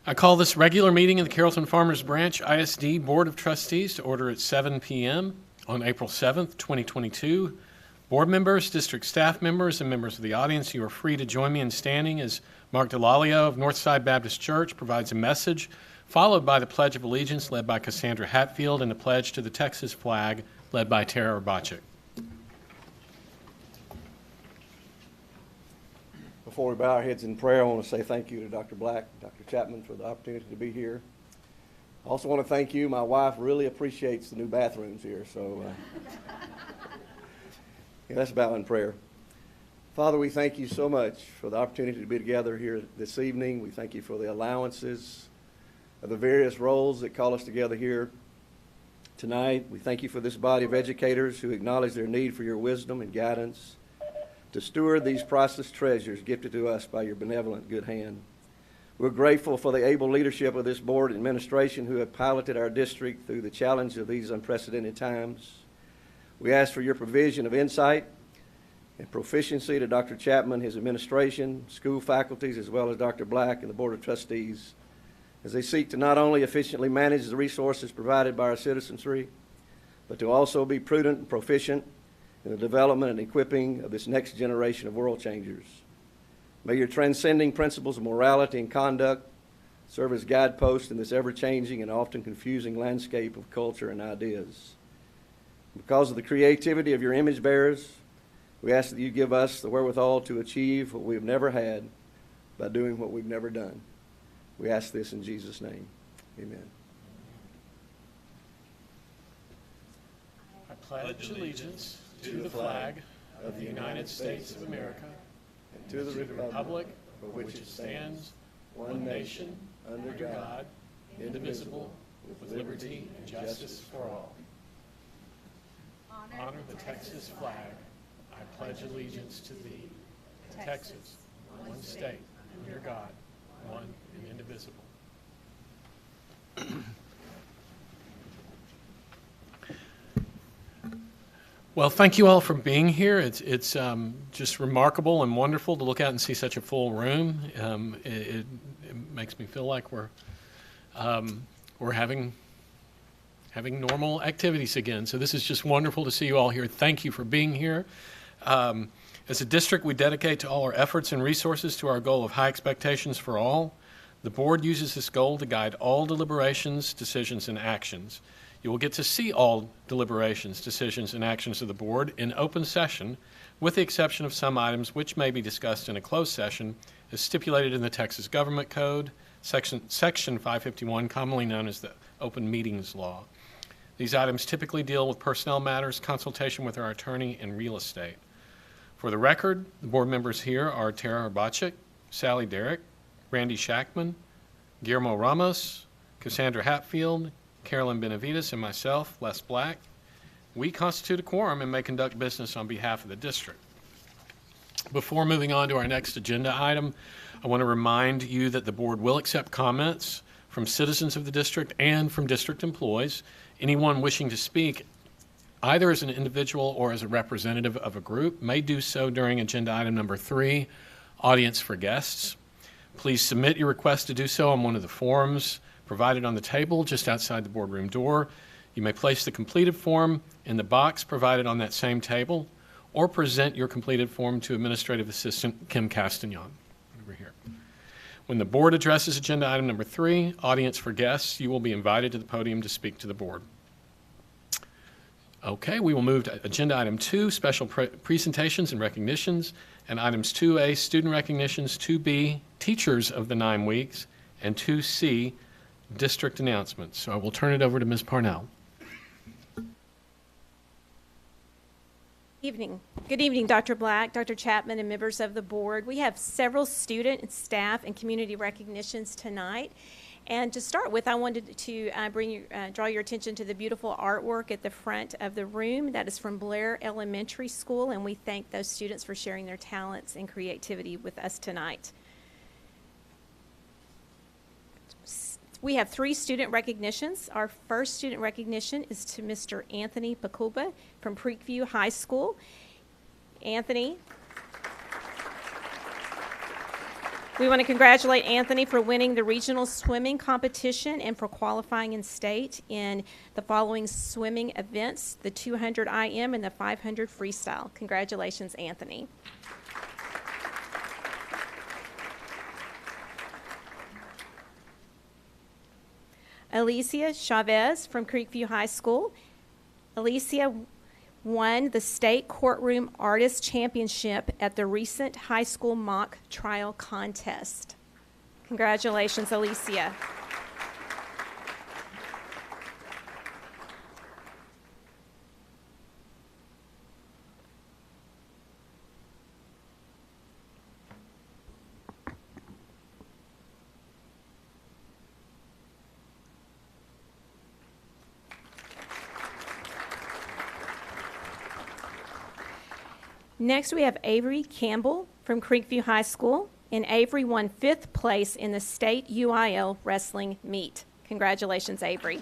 I call this regular meeting of the Carrollton-Farmers Branch ISD Board of Trustees to order at 7 p.m. on April 7th, 2022. Board members, district staff members, and members of the audience, you are free to join me in standing as Mark Delalio of Northside Baptist Church provides a message, followed by the Pledge of Allegiance led by Cassandra Hatfield and the pledge to the Texas flag led by Tara Urbachik. Before we bow our heads in prayer, I want to say thank you to Dr. Black, Dr. Chapman for the opportunity to be here. I also want to thank you. My wife really appreciates the new bathrooms here, so let's bow in prayer. Father, we thank you so much for the opportunity to be together here this evening. We thank you for the allowances of the various roles that call us together here tonight. We thank you for this body of educators who acknowledge their need for your wisdom and guidance to steward these priceless treasures gifted to us by your benevolent good hand. We're grateful for the able leadership of this board and administration who have piloted our district through the challenge of these unprecedented times. We ask for your provision of insight and proficiency to Dr. Chapman, his administration, school faculties, as well as Dr. Black and the Board of Trustees, as they seek to not only efficiently manage the resources provided by our citizenry, but to also be prudent and proficient in the development and equipping of this next generation of world changers. May your transcending principles of morality and conduct serve as guideposts in this ever-changing and often confusing landscape of culture and ideas. Because of the creativity of your image bearers, we ask that you give us the wherewithal to achieve what we have never had by doing what we've never done. We ask this in Jesus' name. Amen. I pledge allegiance to the flag of the United States of America and to the republic for which it stands, one nation, under God, indivisible, with liberty and justice for all. Honor the Texas flag. I pledge allegiance to thee, Texas, one state, under God, one and indivisible. Well, thank you all for being here. It's just remarkable and wonderful to look out and see such a full room. It makes me feel like we're having normal activities again. So this is just wonderful to see you all here. Thank you for being here. As a district, we dedicate to all our efforts and resources to our goal of high expectations for all. The board uses this goal to guide all deliberations, decisions, and actions. You will get to see all deliberations, decisions, and actions of the board in open session, with the exception of some items which may be discussed in a closed session, as stipulated in the Texas Government Code, Section 551, commonly known as the Open Meetings Law. These items typically deal with personnel matters, consultation with our attorney, and real estate. For the record, the board members here are Tara Urbachik, Sally Derrick, Randy Shackman, Guillermo Ramos, Cassandra Hatfield, Carolyn Benavides, and myself, Les Black. We constitute a quorum and may conduct business on behalf of the district. Before moving on to our next agenda item, I want to remind you that the board will accept comments from citizens of the district and from district employees. Anyone wishing to speak, either as an individual or as a representative of a group, may do so during agenda item number 3, Audience for Guests. Please submit your request to do so on one of the forms provided on the table just outside the boardroom door. You may place the completed form in the box provided on that same table, or present your completed form to Administrative Assistant Kim Castagnon over here. When the board addresses agenda item number 3, Audience for Guests, you will be invited to the podium to speak to the board. Okay, we will move to agenda item 2, special presentations and recognitions, and items 2A, student recognitions, 2B, teachers of the 9 weeks, and 2C, district announcements. So I will turn it over to Ms. Parnell. Good evening, Dr. Black, Dr. Chapman, and members of the board. We have several student, staff, and community recognitions tonight. And to start with, I wanted to draw your attention to the beautiful artwork at the front of the room. That is from Blair Elementary School, and we thank those students for sharing their talents and creativity with us tonight. We have 3 student recognitions. Our first student recognition is to Mr. Anthony Pacuba from Creekview High School. Anthony We want to congratulate Anthony for winning the regional swimming competition and for qualifying in state in the following swimming events, the 200 IM and the 500 freestyle. Congratulations, Anthony. Alicia Chavez from Creekview High School. Alicia won the State Courtroom Artist Championship at the recent high school mock trial contest. Congratulations, Alicia. Next, we have Avery Campbell from Creekview High School, and Avery won 5th place in the state UIL wrestling meet. Congratulations, Avery.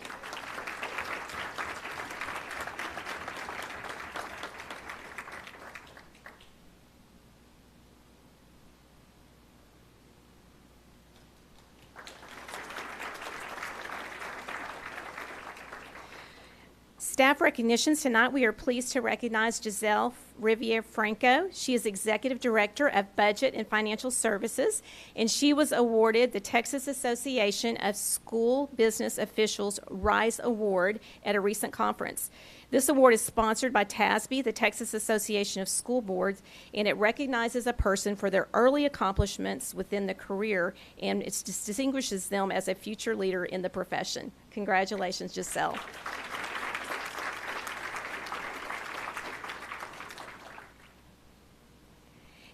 Staff recognitions tonight. We are pleased to recognize Giselle Riviere Franco. She is Executive Director of Budget and Financial Services, and she was awarded the Texas Association of School Business Officials RISE Award at a recent conference. This award is sponsored by TASB, the Texas Association of School Boards, and it recognizes a person for their early accomplishments within the career, and it distinguishes them as a future leader in the profession. Congratulations, Giselle.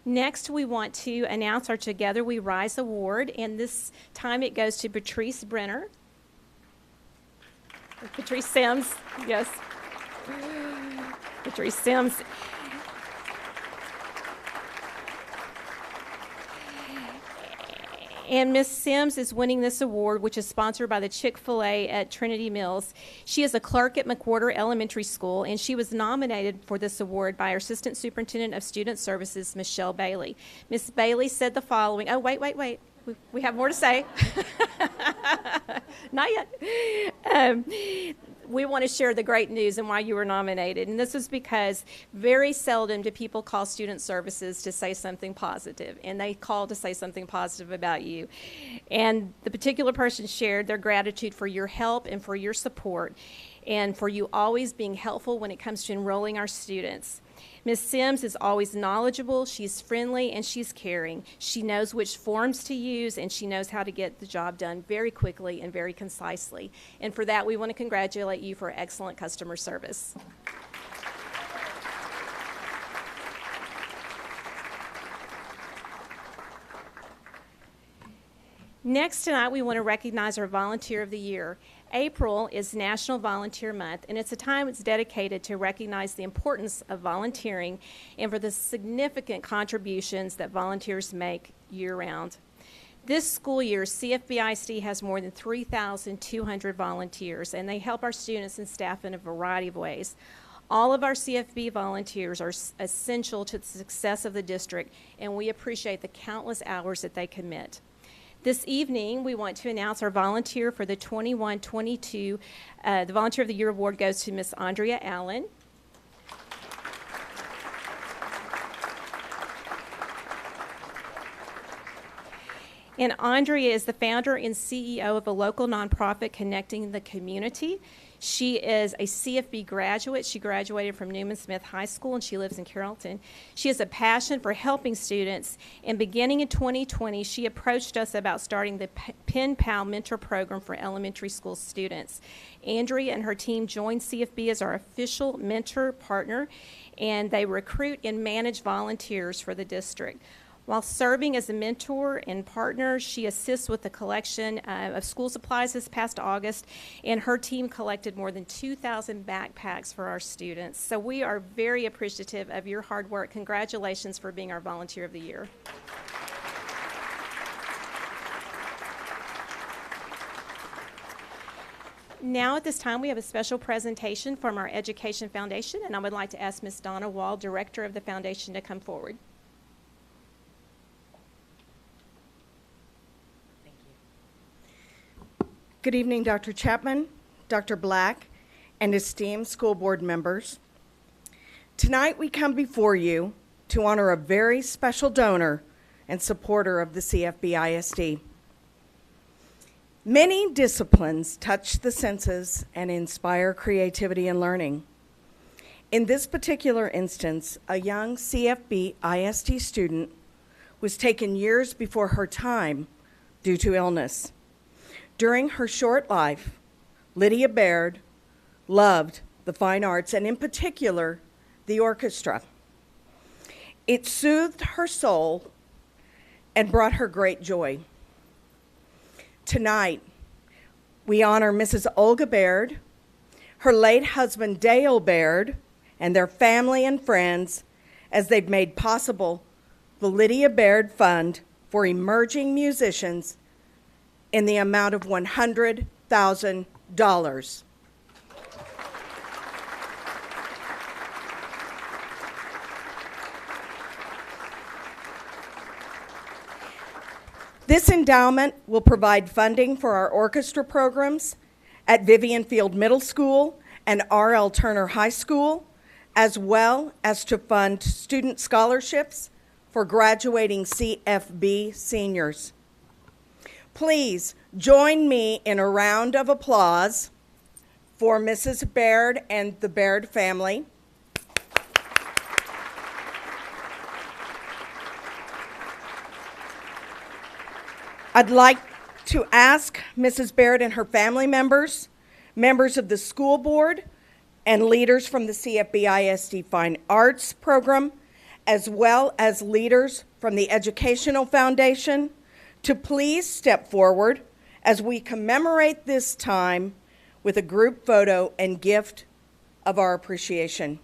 Next, we want to announce our Together We Rise Award, and this time it goes to Patrice Brenner. Patrice Sims, yes. Patrice Sims. And Miss Sims is winning this award, which is sponsored by the Chick-fil-A at Trinity Mills. She is a clerk at McWhorter Elementary School, and she was nominated for this award by our Assistant Superintendent of Student Services, Michelle Bailey. Miss Bailey said the following. Oh, wait. We have more to say. Not yet. We want to share the great news and why you were nominated. And this is because very seldom do people call student services to say something positive, and they call to say something positive about you. And the particular person shared their gratitude for your help and for your support, and for you always being helpful when it comes to enrolling our students. Ms. Sims is always knowledgeable, she's friendly, and she's caring. She knows which forms to use, and she knows how to get the job done very quickly and very concisely. And for that, we want to congratulate you for excellent customer service. Next tonight, we want to recognize our Volunteer of the Year. April is National Volunteer Month, and it's a time it's dedicated to recognize the importance of volunteering and for the significant contributions that volunteers make year-round. This school year, CFB ISD has more than 3,200 volunteers, and they help our students and staff in a variety of ways. All of our CFB volunteers are essential to the success of the district, and we appreciate the countless hours that they commit. This evening, we want to announce our volunteer for the 21-22. The Volunteer of the Year Award goes to Miss Andrea Allen. And Andrea is the founder and CEO of a local nonprofit connecting the community. She is a CFB graduate. She graduated from Newman Smith High School, and she lives in Carrollton. She has a passion for helping students, and beginning in 2020, she approached us about starting the Pen Pal Mentor Program for elementary school students. Andrea and her team joined CFB as our official mentor partner, and they recruit and manage volunteers for the district. While serving as a mentor and partner, she assists with the collection of school supplies this past August, and her team collected more than 2,000 backpacks for our students. So we are very appreciative of your hard work. Congratulations for being our Volunteer of the Year. Now at this time, we have a special presentation from our Education Foundation, and I would like to ask Ms. Donna Wall, Director of the Foundation, to come forward. Good evening, Dr. Chapman, Dr. Black, and esteemed school board members. Tonight we come before you to honor a very special donor and supporter of the CFB ISD. Many disciplines touch the senses and inspire creativity and learning. In this particular instance, a young CFB ISD student was taken years before her time due to illness. During her short life, Lydia Baird loved the fine arts and in particular, the orchestra. It soothed her soul and brought her great joy. Tonight, we honor Mrs. Olga Baird, her late husband Dale Baird, and their family and friends as they've made possible the Lydia Baird Fund for Emerging Musicians in the amount of $100,000. This endowment will provide funding for our orchestra programs at Vivian Field Middle School and R.L. Turner High School, as well as to fund student scholarships for graduating CFB seniors. Please join me in a round of applause for Mrs. Baird and the Baird family. I'd like to ask Mrs. Baird and her family members, members of the school board, and leaders from the CFB ISD Fine Arts Program, as well as leaders from the Educational Foundation, to please step forward as we commemorate this time with a group photo and gift of our appreciation.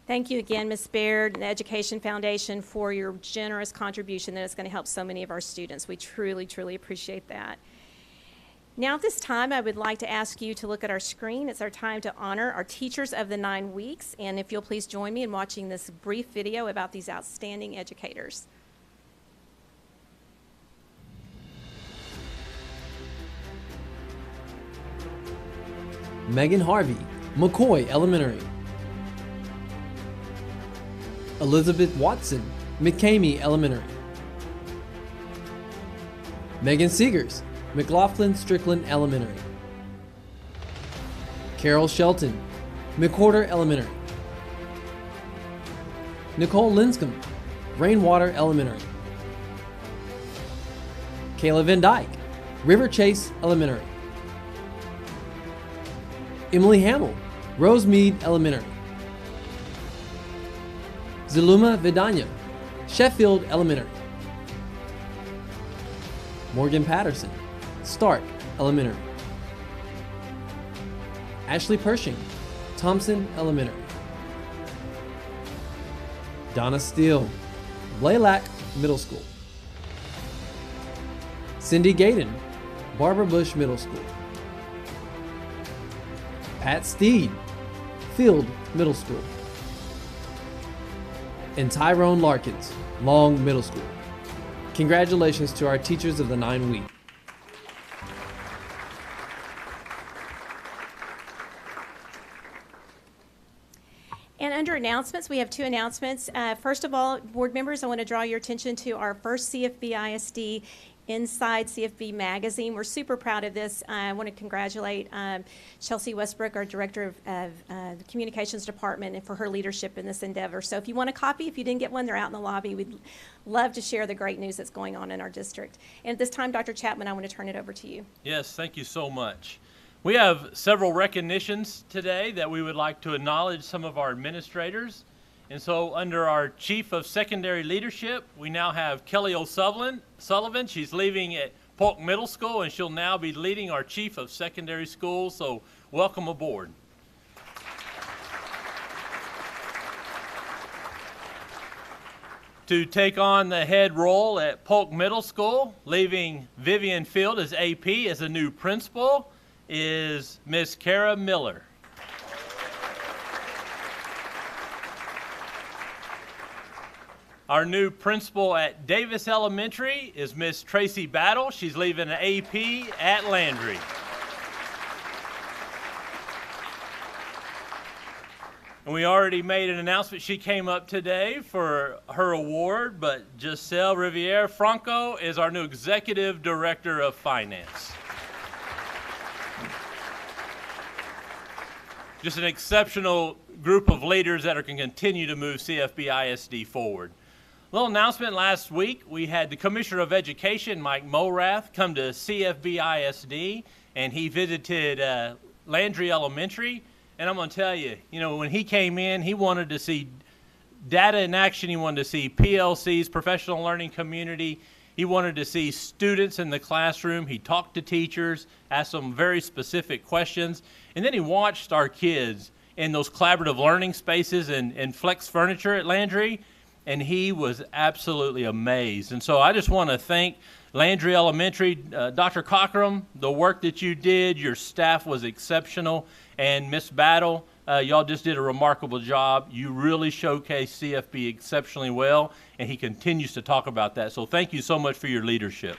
Thank you again, Ms. Baird and the Education Foundation for your generous contribution that is going to help so many of our students. We truly, truly appreciate that. Now at this time, I would like to ask you to look at our screen. It's our time to honor our Teachers of the 9 Weeks, and if you'll please join me in watching this brief video about these outstanding educators. Megan Harvey, McCoy Elementary. Elizabeth Watson, McCamey Elementary. Megan Seegers, McLaughlin Strickland Elementary. Carol Shelton, McWhorter Elementary. Nicole Linscomb, Rainwater Elementary. Kayla Van Dyke, River Chase Elementary. Emily Hamill, Rosemead Elementary. Zuluma Vidanya, Sheffield Elementary. Morgan Patterson, Stark Elementary. Ashley Pershing, Thompson Elementary. Donna Steele, Blaylock Middle School. Cindy Gaydon, Barbara Bush Middle School. Pat Steed, Field Middle School. And Tyrone Larkins, Long Middle School. Congratulations to our teachers of the 9 week. And under announcements, we have two announcements. First of all, board members, I want to draw your attention to our first CFB ISD Inside CFB magazine. We're super proud of this. I want to congratulate Chelsea Westbrook, our director of the communications department, and for her leadership in this endeavor. So if you want a copy, if you didn't get one, they're out in the lobby. We'd love to share the great news that's going on in our district. And at this time, Dr. Chapman, I want to turn it over to you. Yes, thank you so much. We have several recognitions today that we would like to acknowledge some of our administrators. And so under our Chief of Secondary Leadership, we now have Kelly O'Sullivan. She's leaving at Polk Middle School, and she'll now be leading our Chief of Secondary Schools. So welcome aboard. To take on the head role at Polk Middle School, leaving Vivian Field as AP as a new principal, is Miss Kara Miller. Our new principal at Davis Elementary is Miss Tracy Battle. She's leaving an AP at Landry. And we already made an announcement. She came up today for her award, but Giselle Riviere Franco is our new Executive Director of Finance. Just an exceptional group of leaders that are going to continue to move CFB ISD forward. Little announcement last week, we had the Commissioner of Education, Mike Morath, come to CFB ISD, and he visited Landry Elementary. And I'm going to tell you, when he came in, he wanted to see data in action. He wanted to see PLCs, professional learning community. He wanted to see students in the classroom. He talked to teachers, asked them very specific questions. And then he watched our kids in those collaborative learning spaces and Flex Furniture at Landry. And he was absolutely amazed. And so I just want to thank Landry Elementary, Dr. Cockram, the work that you did. Your staff was exceptional. And Miss Battle, y'all just did a remarkable job. You really showcased CFB exceptionally well, and he continues to talk about that. So thank you so much for your leadership.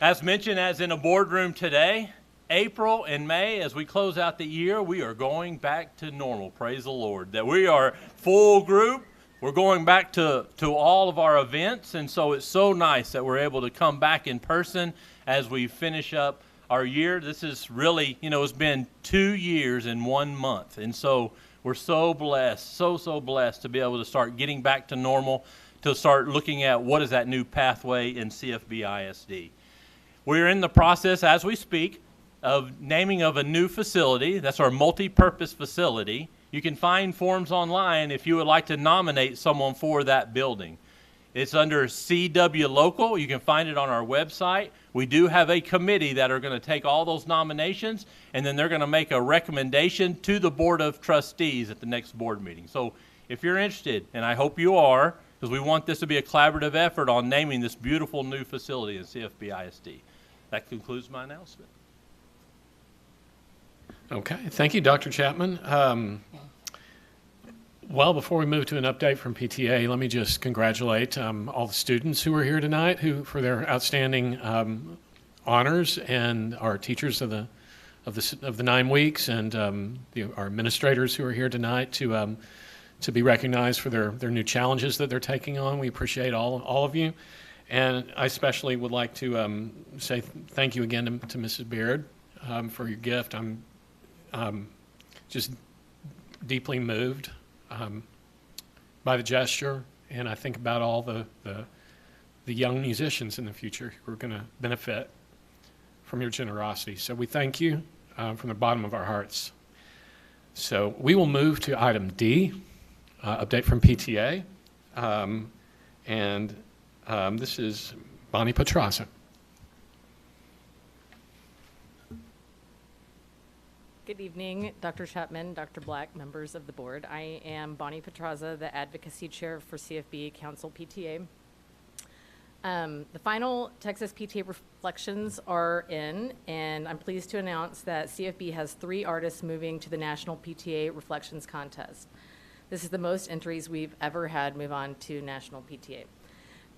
As mentioned, as in a boardroom today, April and May, as we close out the year, we are going back to normal. Praise the Lord. That we are full group. We're going back to all of our events, and so it's so nice that we're able to come back in person as we finish up our year. This is really, it's been 2 years in 1 month, and so we're so blessed, so blessed to be able to start getting back to normal, to start looking at what is that new pathway in CFB ISD. We're in the process, as we speak, of naming of a new facility. That's our multi-purpose facility. You can find forms online if you would like to nominate someone for that building. It's under CW Local. You can find it on our website. We do have a committee that are going to take all those nominations, and then they're going to make a recommendation to the Board of Trustees at the next board meeting. So if you're interested, and I hope you are, because we want this to be a collaborative effort on naming this beautiful new facility in CFB ISD. That concludes my announcement. Okay, thank you, Dr. Chapman. Well, before we move to an update from PTA, let me just congratulate all the students who are here tonight for their outstanding honors, and our teachers of the 9 weeks, and our administrators who are here tonight to be recognized for their new challenges that they're taking on. We appreciate all of you, and I especially would like to say thank you again to Mrs. Beard for your gift. I'm just deeply moved by the gesture, and I think about all the young musicians in the future who are going to benefit from your generosity. So we thank you from the bottom of our hearts. So we will move to item D, update from PTA, and this is Bonnie Petraza. Good evening, Dr. Chapman, Dr. Black, members of the board. I am Bonnie Petraza, the Advocacy Chair for CFB Council PTA. The final Texas PTA reflections are in, and I'm pleased to announce that CFB has 3 artists moving to the National PTA Reflections Contest. This is the most entries we've ever had move on to National PTA.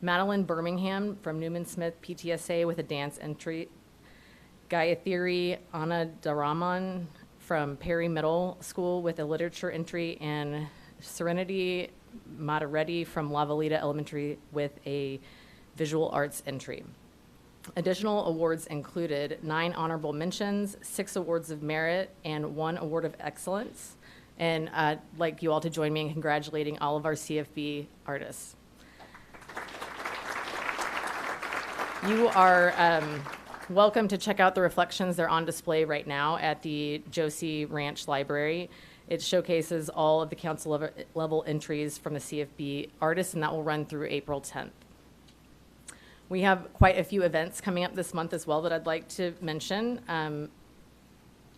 Madeline Birmingham from Newman Smith PTSA with a dance entry. Gayatri Anadaraman from Perry Middle School with a literature entry, and Serenity Matareddy from La Valita Elementary with a visual arts entry. Additional awards included 9 honorable mentions, 6 awards of merit, and 1 award of excellence. And I'd like you all to join me in congratulating all of our CFB artists. You are welcome to check out the reflections. They're on display right now at the Josie Ranch Library. It showcases all of the council level entries from the CFB artists, and that will run through April 10th. We have quite a few events coming up this month as well that I'd like to mention.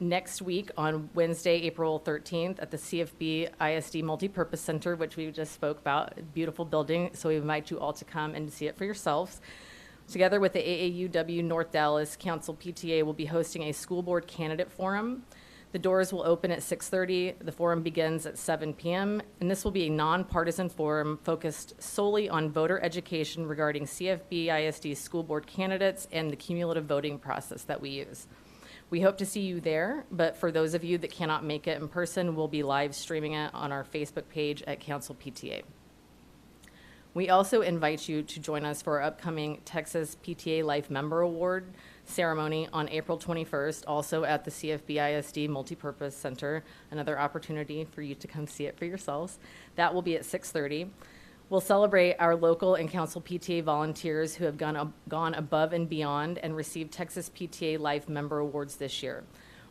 Next week on Wednesday, April 13th at the CFB ISD Multipurpose Center, which we just spoke about, a beautiful building, so we invite you all to come and see it for yourselves. Together with the AAUW North Dallas Council PTA, we'll be hosting a school board candidate forum. The doors will open at 6:30. The forum begins at 7 p.m. And this will be a nonpartisan forum focused solely on voter education regarding CFB ISD school board candidates and the cumulative voting process that we use. We hope to see you there, but for those of you that cannot make it in person, we'll be live streaming it on our Facebook page at Council PTA. We also invite you to join us for our upcoming Texas PTA Life Member Award ceremony on April 21st, also at the CFB ISD Multipurpose Center. Another opportunity for you to come see it for yourselves. That will be at 6:30. We'll celebrate our local and council PTA volunteers who have gone above and beyond and received Texas PTA Life Member Awards this year.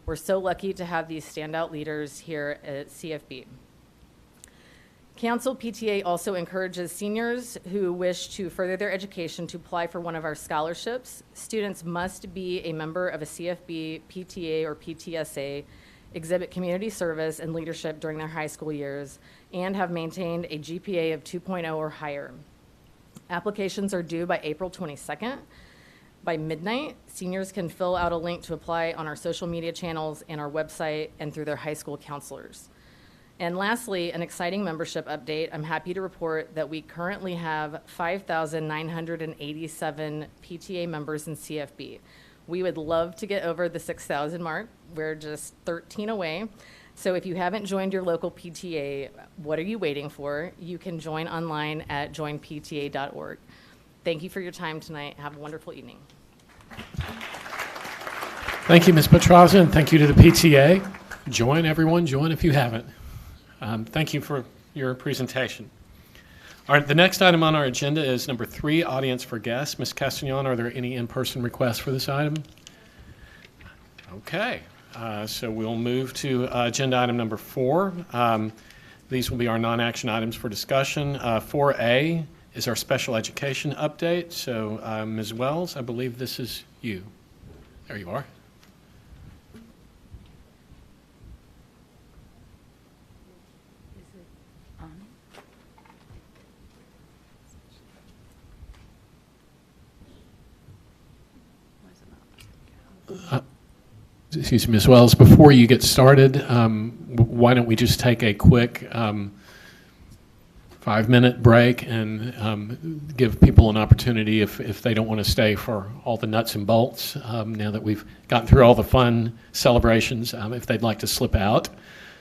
We're so lucky to have these standout leaders here at CFB. Council PTA also encourages seniors who wish to further their education to apply for one of our scholarships. Students must be a member of a CFB, PTA, or PTSA, exhibit community service and leadership during their high school years, and have maintained a GPA of 2.0 or higher. Applications are due by April 22nd. By midnight, seniors can fill out a link to apply on our social media channels and our website and through their high school counselors. And lastly, an exciting membership update. I'm happy to report that we currently have 5,987 PTA members in CFB. We would love to get over the 6,000 mark. We're just 13 away. So if you haven't joined your local PTA, what are you waiting for? You can join online at joinpta.org. Thank you for your time tonight. Have a wonderful evening. Thank you, Ms. Petraza, and thank you to the PTA. Join, everyone. Join if you haven't. Thank you for your presentation. All right, the next item on our agenda is number 3, audience for guests. Ms. Castagnon, are there any in-person requests for this item? Okay, so we'll move to agenda item number 4. These will be our non-action items for discussion. 4A is our special education update. So Ms. Wells, I believe this is you. There you are. Excuse me, Ms. Wells, before you get started, why don't we just take a quick 5-minute break and give people an opportunity if they don't want to stay for all the nuts and bolts, now that we've gotten through all the fun celebrations, if they'd like to slip out.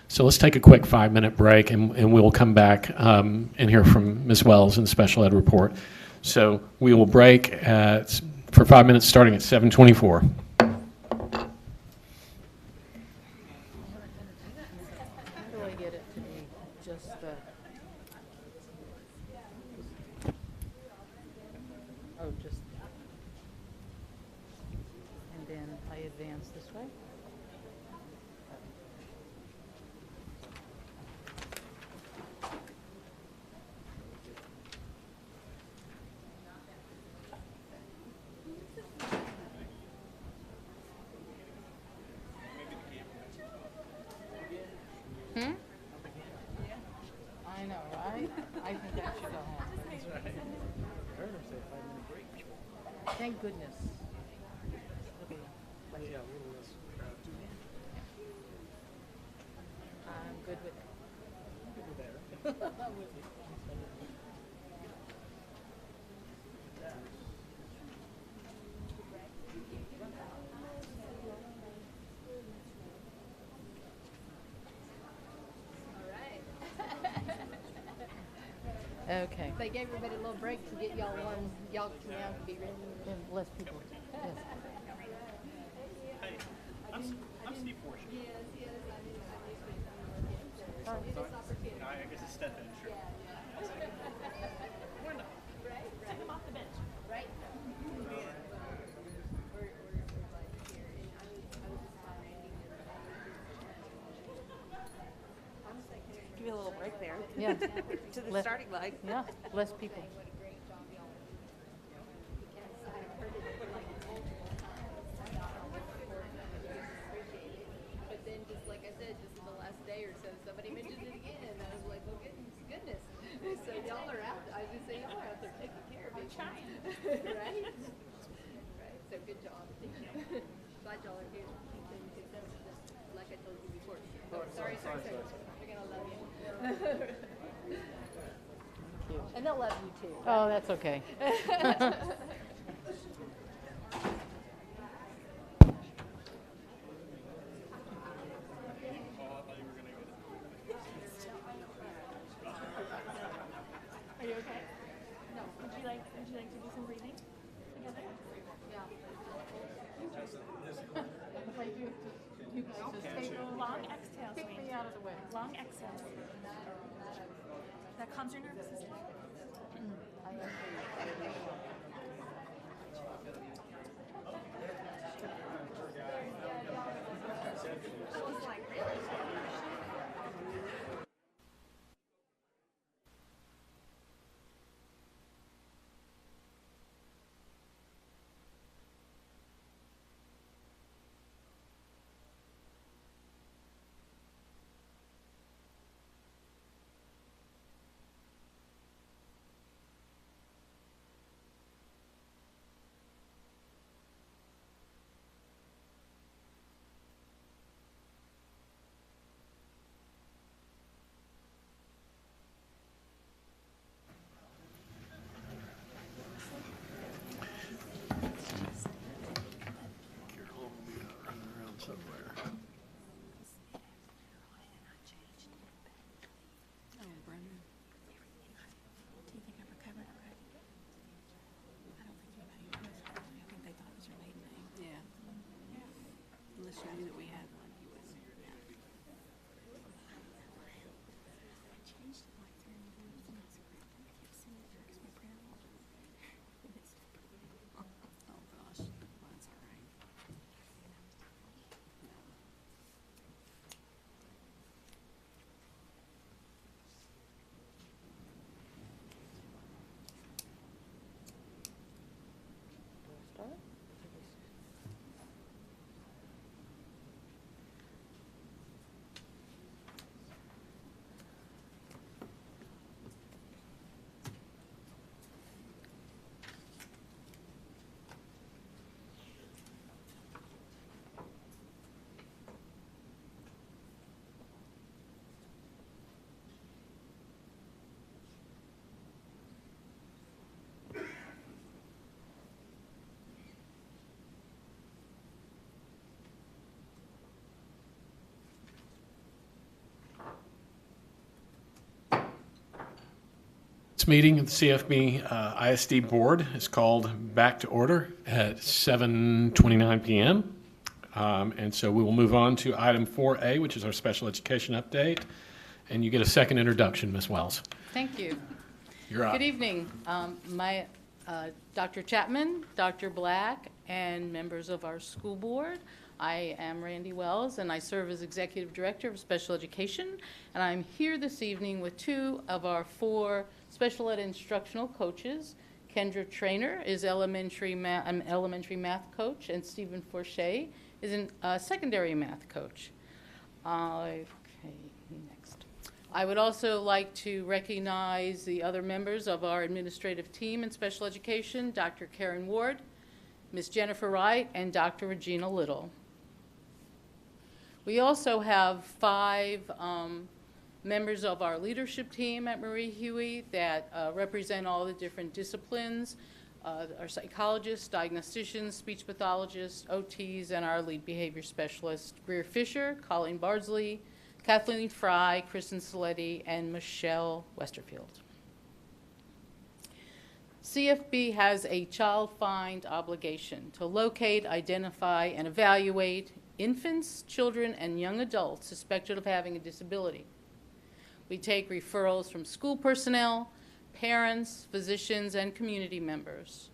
So let's take a quick 5-minute break and we'll come back and hear from Ms. Wells in the special ed report. So we will break for 5 minutes starting at 7:24. I know, right? I think I should go home. That's right. I heard her say 5-minute break. Thank goodness. I'm good with it. Okay. They gave everybody a little break to get y'all warm. Y'all can now be ready. And less people. Yes. Hey, I'm Steve Forsh. Yes, yes, I guess it's Stefan, sure. Take them off the bench. Right? Give you a little break there. Yeah. To the Less- starting line. Yeah, less people. But then, just like I said, just in the last day or so, somebody mentioned it again, and I was like, "Oh goodness!" So y'all are out. I was gonna say y'all are out there taking care of it. Trying, right? Right. So good job. Glad y'all are here. Like I told you before. Oh, sorry. They're gonna love you. And they'll love you too. Oh, that's okay. Are you okay? No. Would you like to do some breathing together? Long exhale. Kick me out of the way. Long exhale. That calms your nervous system. This meeting of the CFB ISD Board is called back to order at 7:29 p.m. And so we will move on to item 4A, which is our special education update. And you get a second introduction, Ms. Wells. Thank you. You're up. Good evening. Dr. Chapman, Dr. Black, and members of our school board. I am Randy Wells, and I serve as Executive Director of Special Education. And I'm here this evening with two of our four special ed instructional coaches. Kendra Trainer is an elementary math coach, and Stephen Forche is a secondary math coach. Okay, next. I would also like to recognize the other members of our administrative team in special education, Dr. Karen Ward, Ms. Jennifer Wright, and Dr. Regina Little. We also have 5 members of our leadership team at Marie Huey that represent all the different disciplines, our psychologists, diagnosticians, speech pathologists, OTs, and our lead behavior specialist, Greer Fisher, Colleen Bardsley, Kathleen Fry, Kristen Saletti, and Michelle Westerfield. CFB has a child find obligation to locate, identify, and evaluate infants, children, and young adults suspected of having a disability. We take referrals from school personnel, parents, physicians, and community members.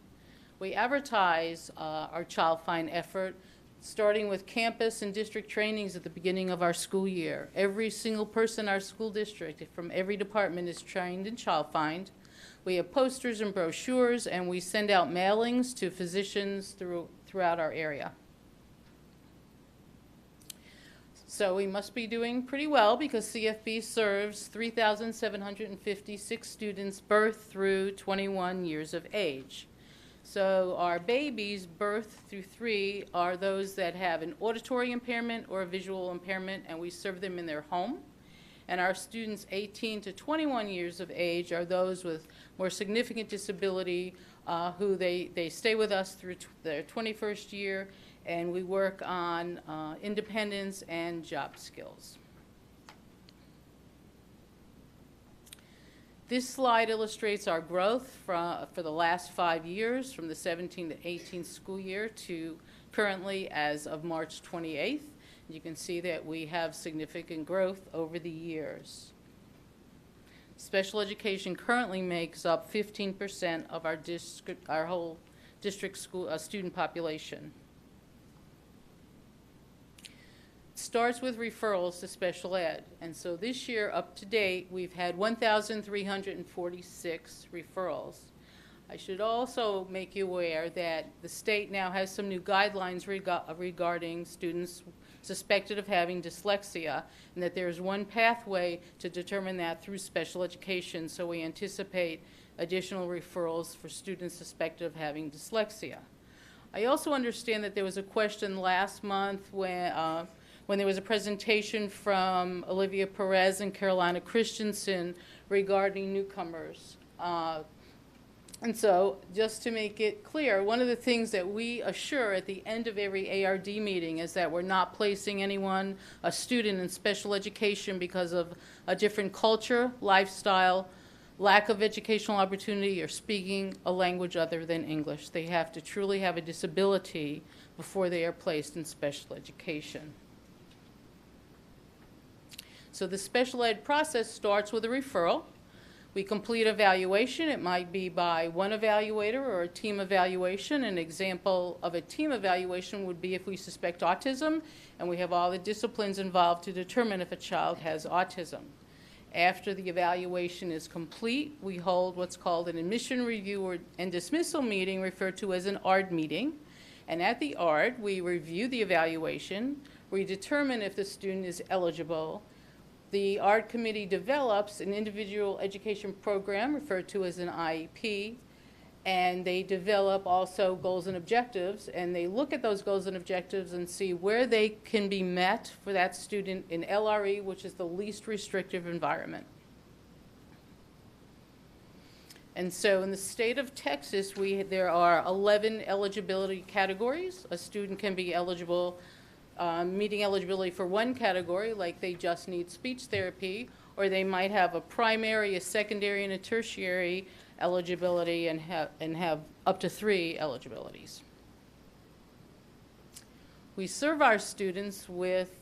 We advertise our child find effort starting with campus and district trainings at the beginning of our school year. Every single person in our school district from every department is trained in child find. We have posters and brochures, and we send out mailings to physicians throughout our area. So we must be doing pretty well because CFB serves 3,756 students birth through 21 years of age. So our babies birth through 3 are those that have an auditory impairment or a visual impairment, and we serve them in their home. And our students 18 to 21 years of age are those with more significant disability who they stay with us through their 21st year, and we work on independence and job skills. This slide illustrates our growth for the last 5 years, from the 17 to 18 school year to currently as of March 28th. You can see that we have significant growth over the years. Special education currently makes up 15% of our whole district school student population. It starts with referrals to special ed, and so this year, up to date, we've had 1,346 referrals. I should also make you aware that the state now has some new guidelines regarding students suspected of having dyslexia, and that there's one pathway to determine that through special education, so we anticipate additional referrals for students suspected of having dyslexia. I also understand that there was a question last month when there was a presentation from Olivia Perez and Carolina Christensen regarding newcomers. And so, just to make it clear, one of the things that we assure at the end of every ARD meeting is that we're not placing a student in special education because of a different culture, lifestyle, lack of educational opportunity, or speaking a language other than English. They have to truly have a disability before they are placed in special education. So the special ed process starts with a referral. We complete evaluation. It might be by one evaluator or a team evaluation. An example of a team evaluation would be if we suspect autism and we have all the disciplines involved to determine if a child has autism. After the evaluation is complete, we hold what's called an admission review and dismissal meeting, referred to as an ARD meeting. And at the ARD, we review the evaluation. We determine if the student is eligible. The ARD committee develops an individual education program referred to as an IEP, and they develop also goals and objectives, and they look at those goals and objectives and see where they can be met for that student in LRE, which is the least restrictive environment. And so in the state of Texas, there are 11 eligibility categories. A student can be eligible meeting eligibility for one category, like they just need speech therapy, or they might have a primary, a secondary, and a tertiary eligibility and have up to 3 eligibilities. We serve our students with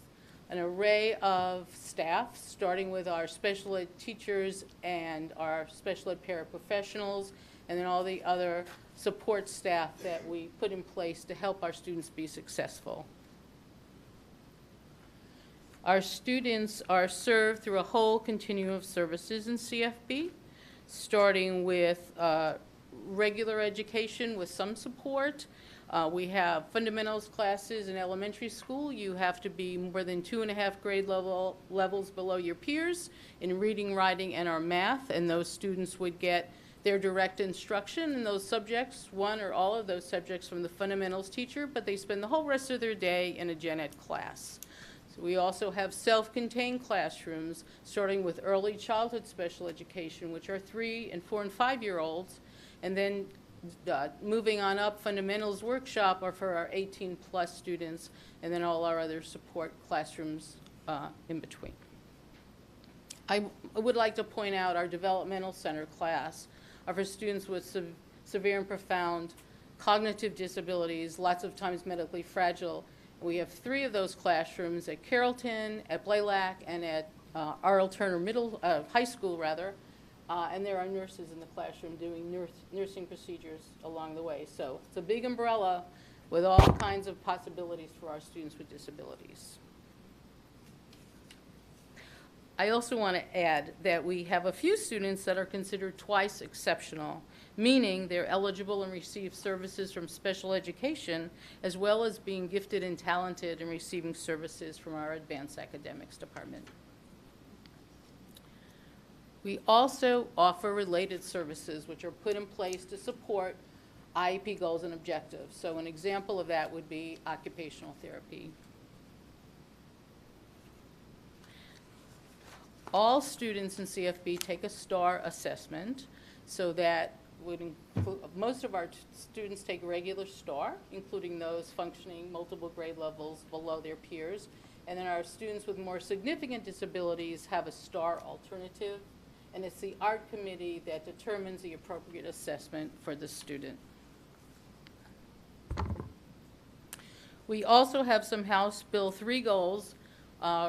an array of staff, starting with our special ed teachers and our special ed paraprofessionals, and then all the other support staff that we put in place to help our students be successful. Our students are served through a whole continuum of services in CFB, starting with regular education with some support. We have fundamentals classes in elementary school. You have to be more than 2.5 grade levels below your peers in reading, writing, and our math, and those students would get their direct instruction in those subjects, one or all of those subjects from the fundamentals teacher, but they spend the whole rest of their day in a gen ed class. So we also have self-contained classrooms, starting with early childhood special education, which are 3 and 4 and 5-year-olds, and then moving on up, fundamentals workshop are for our 18-plus students, and then all our other support classrooms in between. I would like to point out our developmental center class are for students with severe and profound cognitive disabilities, lots of times medically fragile. We have 3 of those classrooms at Carrollton, at Blaylock, and at R.L. Turner High School, rather. And there are nurses in the classroom doing nursing procedures along the way. So it's a big umbrella with all kinds of possibilities for our students with disabilities. I also want to add that we have a few students that are considered twice exceptional, meaning they're eligible and receive services from special education, as well as being gifted and talented and receiving services from our advanced academics department. We also offer related services which are put in place to support IEP goals and objectives. So an example of that would be occupational therapy. All students in CFB take a STAR assessment, so that would include, most of our students take regular STAR, including those functioning multiple grade levels below their peers. And then our students with more significant disabilities have a STAR alternative, and it's the art committee that determines the appropriate assessment for the student. We also have some House Bill 3 goals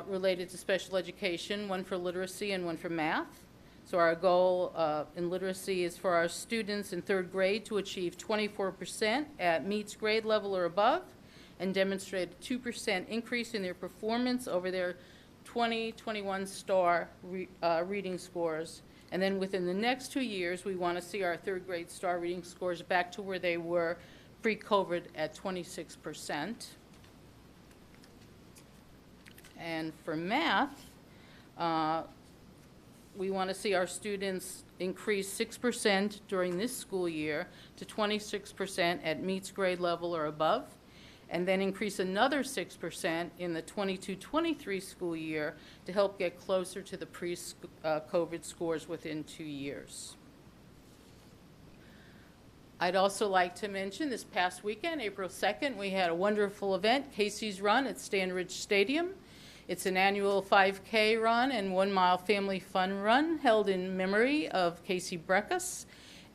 related to special education, one for literacy and one for math. So our goal in literacy is for our students in 3rd grade to achieve 24% at MEETS grade level or above and demonstrate a 2% increase in their performance over their 2021 STAR reading scores. And then within the next 2 years, we want to see our 3rd grade STAR reading scores back to where they were pre-COVID at 26%. And for math, we want to see our students increase 6% during this school year to 26% at MEETS grade level or above, and then increase another 6% in the 22-23 school year to help get closer to the pre-COVID scores within 2 years. I'd also like to mention this past weekend, April 2nd, we had a wonderful event, Casey's Run at Stanridge Stadium. It's an annual 5K run and 1-mile family fun run held in memory of Casey Breckus.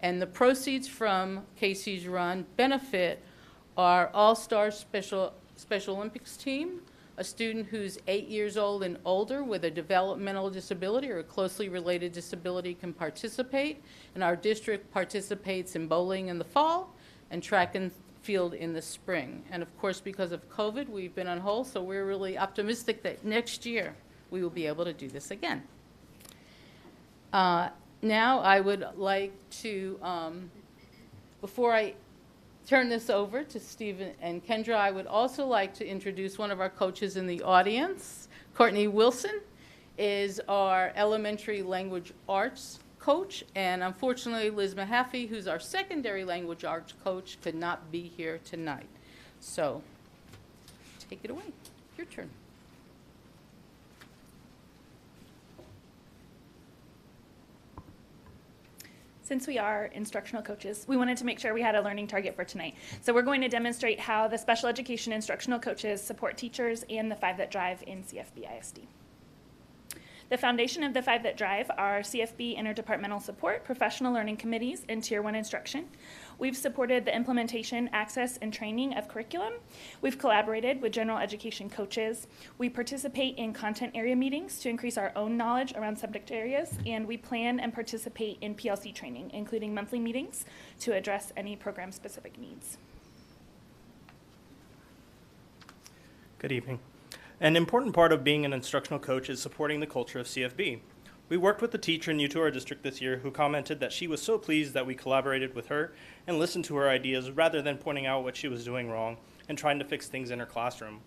And the proceeds from Casey's Run benefit our All-Star Special Olympics team, a student who's 8 years old and older with a developmental disability or a closely related disability can participate. And our district participates in bowling in the fall and track and field in the spring. And of course, because of COVID, we've been on hold, so we're really optimistic that next year we will be able to do this again. Now I would like to, before I turn this over to Stephen and Kendra, I would also like to introduce one of our coaches in the audience. Courtney Wilson is our elementary language arts coach, and unfortunately Liz Mahaffey, who's our secondary language arts coach, could not be here tonight. So take it away. Your turn. Since we are instructional coaches, we wanted to make sure we had a learning target for tonight. So we're going to demonstrate how the special education instructional coaches support teachers and the 5 that drive in CFB ISD. The foundation of the 5 that drive are CFB interdepartmental support, professional learning committees, and Tier 1 instruction. We've supported the implementation, access, and training of curriculum. We've collaborated with general education coaches. We participate in content area meetings to increase our own knowledge around subject areas, and we plan and participate in PLC training, including monthly meetings to address any program-specific needs. Good evening. An important part of being an instructional coach is supporting the culture of CFB. We worked with a teacher new to our district this year who commented that she was so pleased that we collaborated with her and listened to her ideas rather than pointing out what she was doing wrong and trying to fix things in her classroom.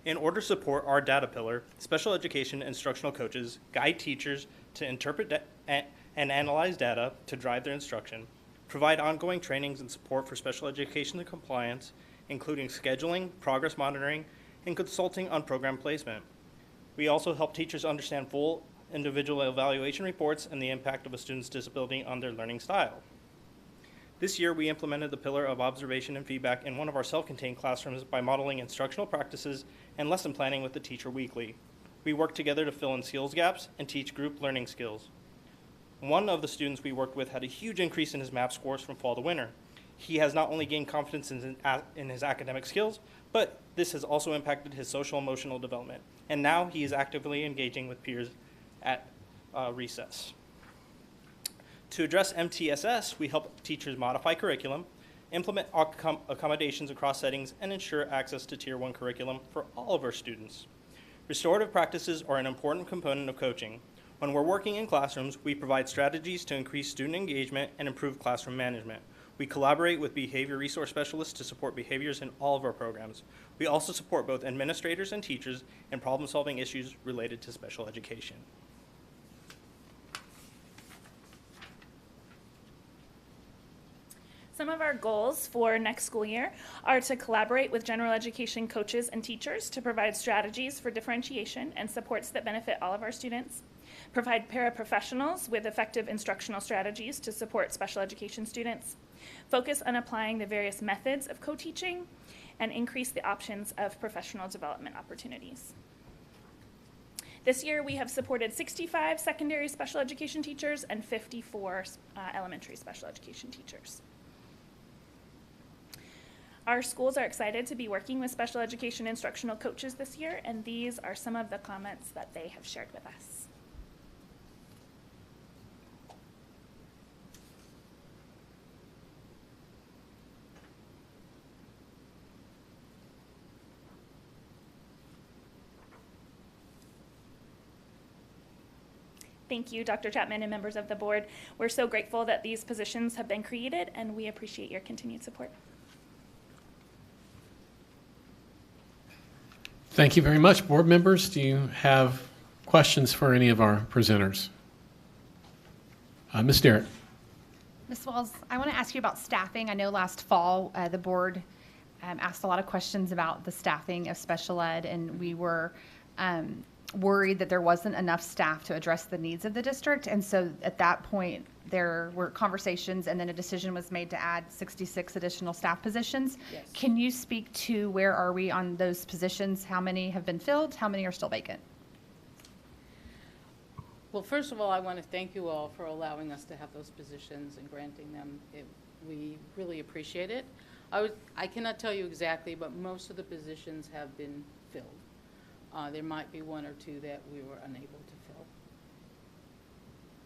In order to support our data pillar, special education instructional coaches guide teachers to interpret and and analyze data to drive their instruction, provide ongoing trainings and support for special education and compliance, including scheduling, progress monitoring, and consulting on program placement. We also help teachers understand full individual evaluation reports and the impact of a student's disability on their learning style. This year, we implemented the pillar of observation and feedback in one of our self-contained classrooms by modeling instructional practices and lesson planning with the teacher weekly. We worked together to fill in skills gaps and teach group learning skills. One of the students we worked with had a huge increase in his math scores from fall to winter. He has not only gained confidence in his academic skills, but this has also impacted his social emotional development. And now he is actively engaging with peers at recess. To address MTSS, we help teachers modify curriculum, implement accommodations across settings, and ensure access to Tier 1 curriculum for all of our students. Restorative practices are an important component of coaching. When we're working in classrooms, we provide strategies to increase student engagement and improve classroom management. We collaborate with behavior resource specialists to support behaviors in all of our programs. We also support both administrators and teachers in problem-solving issues related to special education. Some of our goals for next school year are to collaborate with general education coaches and teachers to provide strategies for differentiation and supports that benefit all of our students, provide paraprofessionals with effective instructional strategies to support special education students, focus on applying the various methods of co-teaching, and increase the options of professional development opportunities. This year, we have supported 65 secondary special education teachers and 54 elementary special education teachers. Our schools are excited to be working with special education instructional coaches this year, and these are some of the comments that they have shared with us. Thank you, Dr. Chapman and members of the board. We're so grateful that these positions have been created, and we appreciate your continued support. Thank you very much. Board members, do you have questions for any of our presenters? Ms. Derrick. Ms. Wells, I want to ask you about staffing. I know last fall the board asked a lot of questions about the staffing of special ed, and we were worried that there wasn't enough staff to address the needs of the district. And so at that point, there were conversations, and then a decision was made to add 66 additional staff positions. Yes. Can you speak to where are we on those positions? How many have been filled? How many are still vacant? Well, first of all, I want to thank you all for allowing us to have those positions and granting them. We really appreciate it. I cannot tell you exactly, but most of the positions have been filled. There might be one or two that we were unable to fill.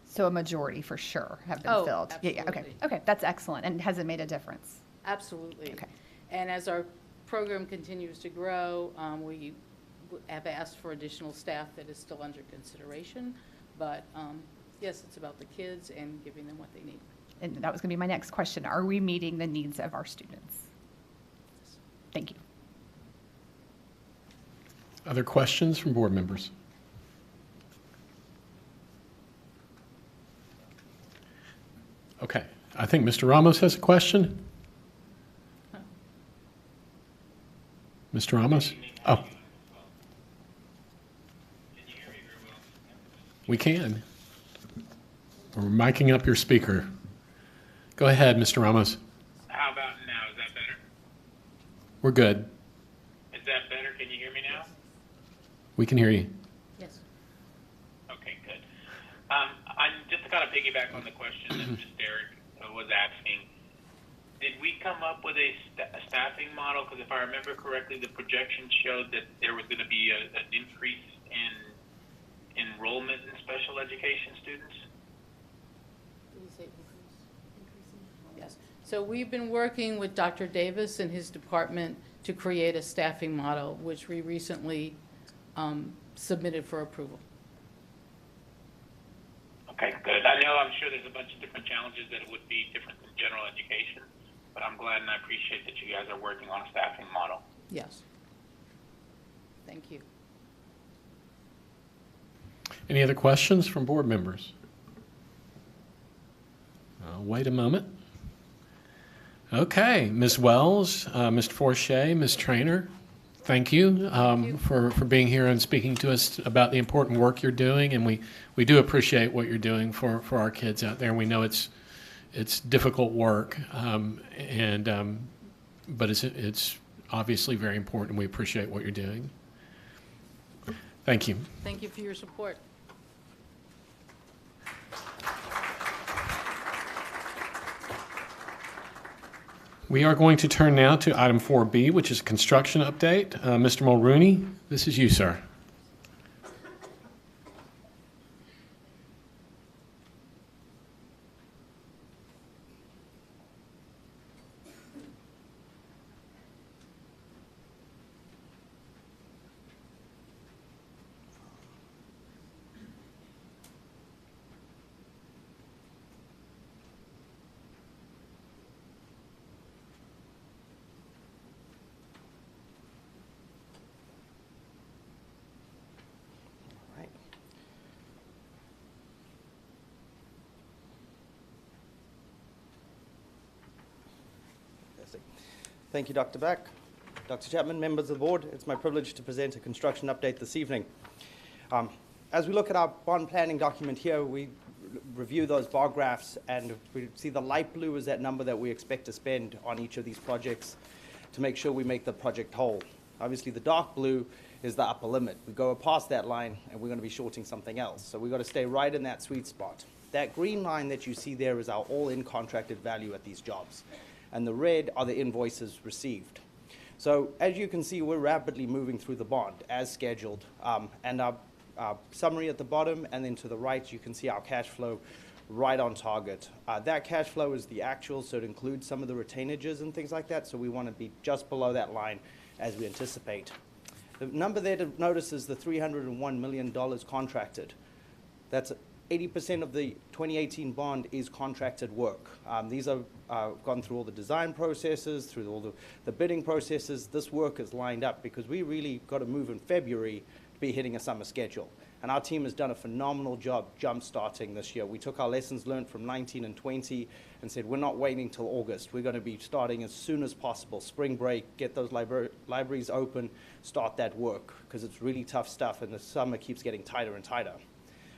So a majority for sure have been filled. Absolutely. Yeah, okay. Okay, that's excellent. And has it made a difference? Absolutely. Okay. And as our program continues to grow, we have asked for additional staff that is still under consideration. But yes, it's about the kids and giving them what they need. And that was going to be my next question. Are we meeting the needs of our students? Thank you. Other questions from board members? Okay, I think Mr. Ramos has a question. Mr. Ramos? Oh. We can. We're miking up your speaker. Go ahead, Mr. Ramos. How about now? Is that better? We're good. Is that better? Can you hear me now? We can hear you. Yes. Okay, good. I'm just to kind of piggyback on the question that Ms. Derrick was asking. Did we come up with a staffing model? Because if I remember correctly, the projection showed that there was going to be an increase in enrollment in special education students. Did you say increasing? Yes. So we've been working with Dr. Davis and his department to create a staffing model, which we recently submitted for approval. Okay, good. I know I'm sure there's a bunch of different challenges that would be different than general education, but I'm glad and I appreciate that you guys are working on a staffing model. Yes. Thank you. Any other questions from board members? Wait a moment. Okay, Ms. Wells, Mr. Forche, Ms. Trainer, thank you, for being here and speaking to us about the important work you're doing. And we do appreciate what you're doing for our kids out there. And we know it's difficult work, but it's obviously very important. We appreciate what you're doing. Thank you. Thank you for your support. We are going to turn now to item 4B, which is construction update. Mr. Mulrooney, this is you, sir. Thank you, Dr. Beck. Dr. Chapman, members of the board, it's my privilege to present a construction update this evening. As we look at our bond planning document here, we review those bar graphs, and we see the light blue is that number that we expect to spend on each of these projects to make sure we make the project whole. Obviously, the dark blue is the upper limit. We go past that line, and we're going to be shorting something else. So we've got to stay right in that sweet spot. That green line that you see there is our all-in contracted value at these jobs. And the red are the invoices received. So as you can see, we're rapidly moving through the bond as scheduled. And our summary at the bottom, and then to the right, you can see our cash flow right on target. That cash flow is the actual, so it includes some of the retainages and things like that. So we want to be just below that line as we anticipate. The number there to notice is the $301 million contracted. That's 80% of the 2018 bond is contracted work. These are gone through all the design processes, through all the bidding processes. This work is lined up because we really got to move in February to be hitting a summer schedule. And our team has done a phenomenal job jump-starting this year. We took our lessons learned from 19 and 20 and said, we're not waiting till August. We're going to be starting as soon as possible. Spring break, get those libraries open, start that work, because it's really tough stuff, and the summer keeps getting tighter and tighter.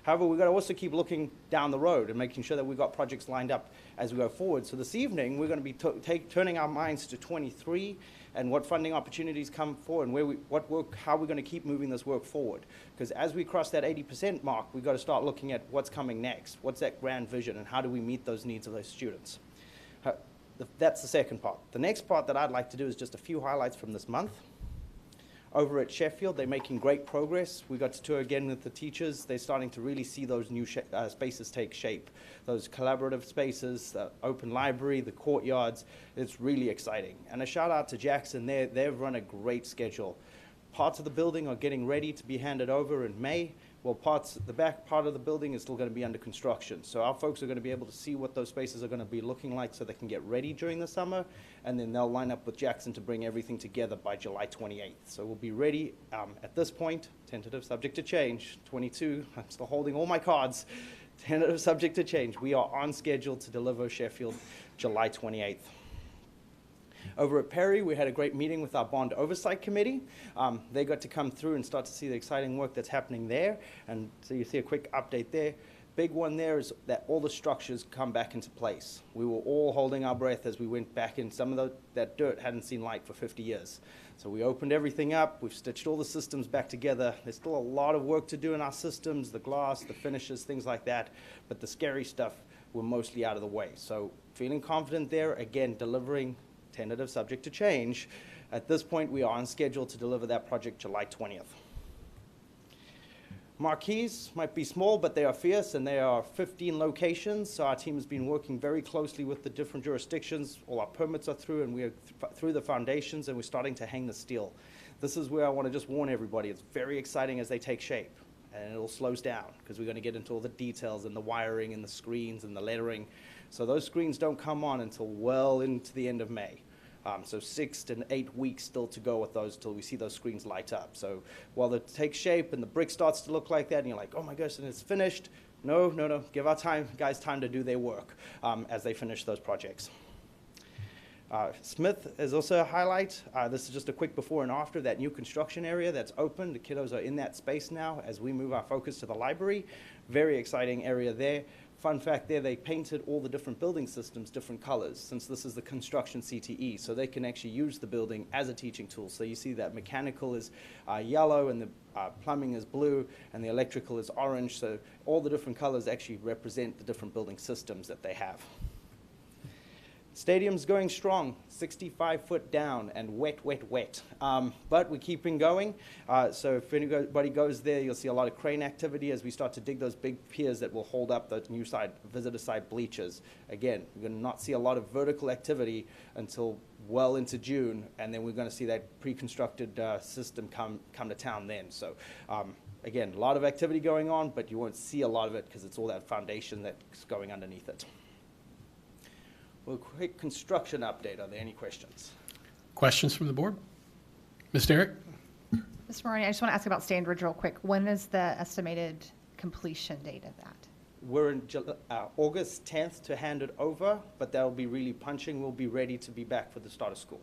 However, we've got to also keep looking down the road and making sure that we've got projects lined up as we go forward. So this evening, we're going to be turning our minds to 23 and what funding opportunities come forward and how we're going to keep moving this work forward. Because as we cross that 80% mark, we've got to start looking at what's coming next, what's that grand vision, and how do we meet those needs of those students. That's the second part. The next part that I'd like to do is just a few highlights from this month. Over at Sheffield, they're making great progress. We got to tour again with the teachers. They're starting to really see those new spaces take shape. Those collaborative spaces, the open library, the courtyards. It's really exciting. And a shout out to Jackson. They've run a great schedule. Parts of the building are getting ready to be handed over in May. Well, the back part of the building is still going to be under construction. So our folks are going to be able to see what those spaces are going to be looking like so they can get ready during the summer. And then they'll line up with Jackson to bring everything together by July 28th. So we'll be ready at this point, tentative subject to change, 22. I'm still holding all my cards. Tentative subject to change. We are on schedule to deliver Sheffield July 28th. Over at Perry, we had a great meeting with our Bond Oversight Committee. They got to come through and start to see the exciting work that's happening there. And so you see a quick update there. Big one there is that all the structures come back into place. We were all holding our breath as we went back in. Some of that dirt hadn't seen light for 50 years. So we opened everything up. We've stitched all the systems back together. There's still a lot of work to do in our systems, the glass, the finishes, things like that. But the scary stuff, we're mostly out of the way. So feeling confident there, again, delivering tentative subject to change. At this point, we are on schedule to deliver that project July 20th. Marquees might be small, but they are fierce, and they are 15 locations. So our team has been working very closely with the different jurisdictions. All our permits are through, and we are through the foundations, and we're starting to hang the steel. This is where I want to just warn everybody. It's very exciting as they take shape, and it'll slow down because we're going to get into all the details and the wiring and the screens and the lettering. So those screens don't come on until well into the end of May. So 6 to 8 weeks still to go with those till we see those screens light up. So while it takes shape and the brick starts to look like that and you're like, oh my gosh, and it's finished, No. Give our guys time to do their work as they finish those projects. Smith is also a highlight. This is just a quick before and after, that new construction area that's open. The kiddos are in that space now as we move our focus to the library. Very exciting area there. Fun fact there, they painted all the different building systems different colors, since this is the construction CTE, so they can actually use the building as a teaching tool. So you see that mechanical is yellow, and the plumbing is blue, and the electrical is orange. So all the different colors actually represent the different building systems that they have. Stadium's going strong, 65 foot down and wet. But we're keeping going. So if anybody goes there, you'll see a lot of crane activity as we start to dig those big piers that will hold up the new visitor side bleachers. Again, we're going to not see a lot of vertical activity until well into June, and then we're going to see that pre-constructed system come to town then. So again, a lot of activity going on, but you won't see a lot of it because it's all that foundation that's going underneath it. Well, quick construction update. Are there any questions? Questions from the board? Ms. Derrick? Mr. Maroney, I just want to ask about Stand Ridge real quick. When is the estimated completion date of that? We're in August 10th to hand it over, but that'll be really punching. We'll be ready to be back for the start of school.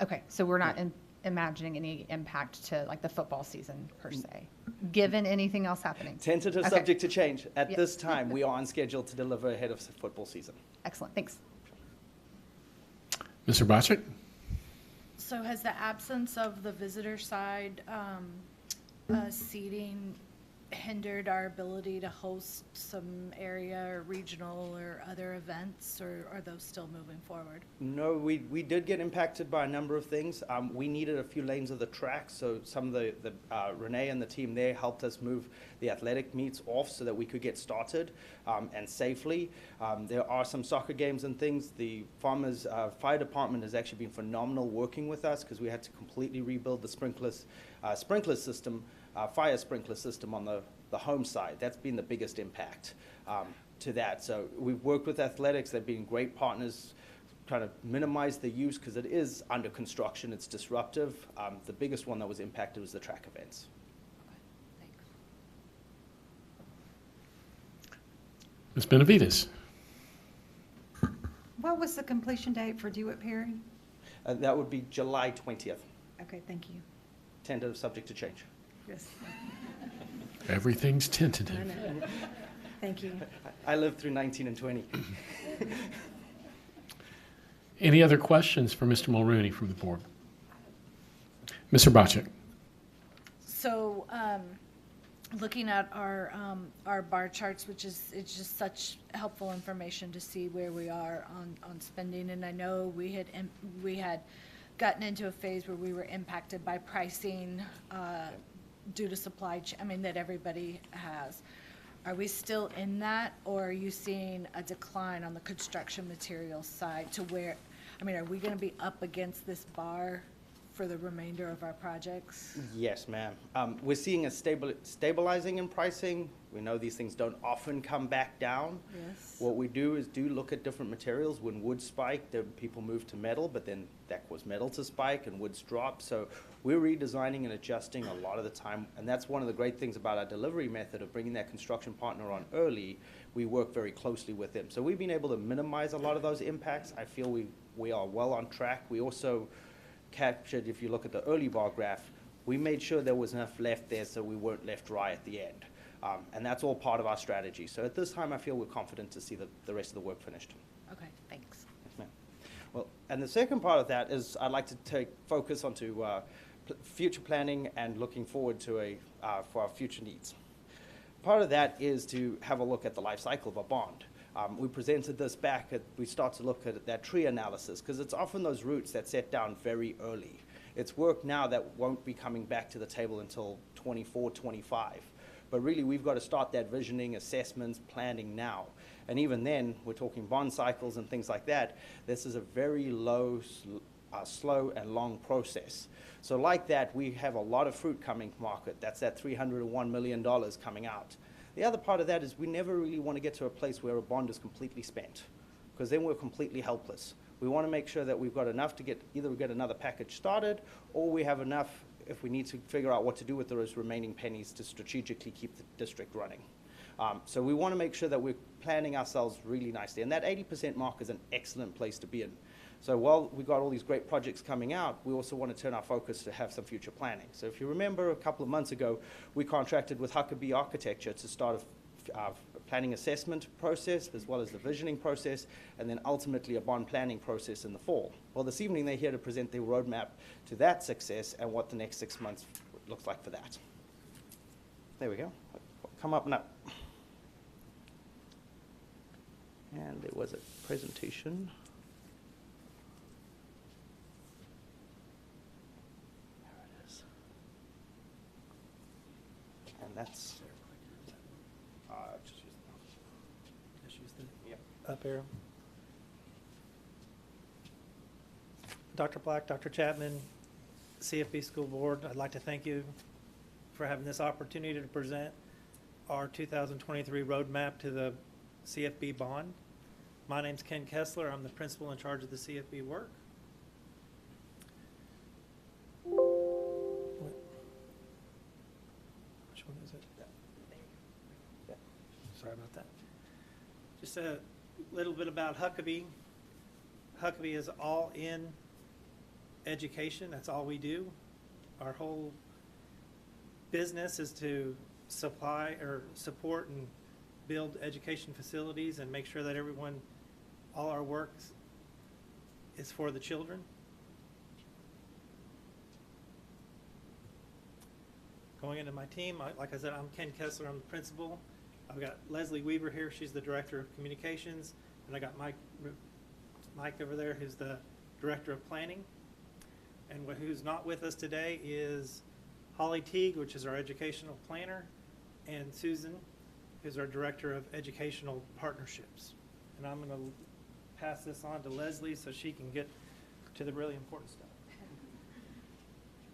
Okay, so we're not imagining any impact to like the football season per se, given anything else happening? Tentative, Okay. subject to change. At this time, we are on schedule to deliver ahead of the football season. Excellent, thanks. Mr. Bocek? So has the absence of the visitor side seating hindered our ability to host some area or regional or other events, or are those still moving forward? No, we did get impacted by a number of things. We needed a few lanes of the track, so some of the Renee and the team there helped us move the athletic meets off so that we could get started and safely. There are some soccer games and things. The Farmers Fire Department has actually been phenomenal working with us because we had to completely rebuild the sprinkler system, fire sprinkler system on the home side. That's been the biggest impact to that. So we've worked with athletics. They've been great partners, trying to minimize the use because it is under construction. It's disruptive. The biggest one that was impacted was the track events. Ms. Benavides? What was the completion date for DeWitt Perry? That would be July 20th. Okay, thank you. Tentative, subject to change. Yes. Everything's tentative. I know. Thank you. I lived through 19 and 20. Any other questions for Mr. Mulrooney from the board? Mr. Bocek? So, looking at our bar charts, it's just such helpful information to see where we are on spending. And I know we had gotten into a phase where we were impacted by pricing due to supply chain, that everybody has. Are we still in that, or are you seeing a decline on the construction materials side to where, are we going to be up against this bar for the remainder of our projects? Yes, ma'am. We're seeing a stabilizing in pricing. We know these things don't often come back down. Yes. What we do is look at different materials. When wood spiked, people moved to metal, but then that caused metal to spike and woods drop. So we're redesigning and adjusting a lot of the time, and that's one of the great things about our delivery method of bringing that construction partner on early. We work very closely with them. So we've been able to minimize a lot of those impacts. I feel we are well on track. We also captured, if you look at the early bar graph, we made sure there was enough left there so we weren't left dry at the end. And that's all part of our strategy. So at this time, I feel we're confident to see the rest of the work finished. Okay, thanks. Yes, ma'am. Well, and the second part of that is I'd like to take focus onto future planning and looking forward to for our future needs. Part of that is to have a look at the life cycle of a bond. We presented this back we start to look at that tree analysis because it's often those roots that set down very early. It's work now that won't be coming back to the table until 24, 25. But really, we've got to start that visioning, assessments, planning now. And even then, we're talking bond cycles and things like that. This is a very slow and long process. So like that, we have a lot of fruit coming to market. That's that $301 million coming out. The other part of that is we never really want to get to a place where a bond is completely spent, because then we're completely helpless. We want to make sure that we've got enough to either get another package started, or we have enough if we need to figure out what to do with those remaining pennies to strategically keep the district running. So we want to make sure that we're planning ourselves really nicely. And that 80% mark is an excellent place to be in. So while we've got all these great projects coming out, we also want to turn our focus to have some future planning. So if you remember a couple of months ago, we contracted with Huckabee Architecture to start a planning assessment process, as well as the visioning process, and then ultimately a bond planning process in the fall. Well, this evening they're here to present their roadmap to that success and what the next 6 months looks like for that. There we go. Come up now. And there was a presentation. There it is. And that's just use the up arrow. Dr. Black, Dr. Chapman, CFB School Board, I'd like to thank you for having this opportunity to present our 2023 roadmap to the CFB bond. My name's Ken Kessler. I'm the principal in charge of the CFB work. Which one is it? Sorry about that. Just a little bit about Huckabee. Huckabee is all in education. That's all we do. Our whole business is to supply or support and build education facilities and make sure that everyone, all our work is for the children. Going into my team, like I said, I'm Ken Kessler, I'm the principal. I've got Leslie Weaver here, she's the director of communications, and I got Mike over there, who's the director of planning. And who's not with us today is Holly Teague, which is our educational planner, and Susan, who's our director of educational partnerships. And I'm going to pass this on to Leslie so she can get to the really important stuff.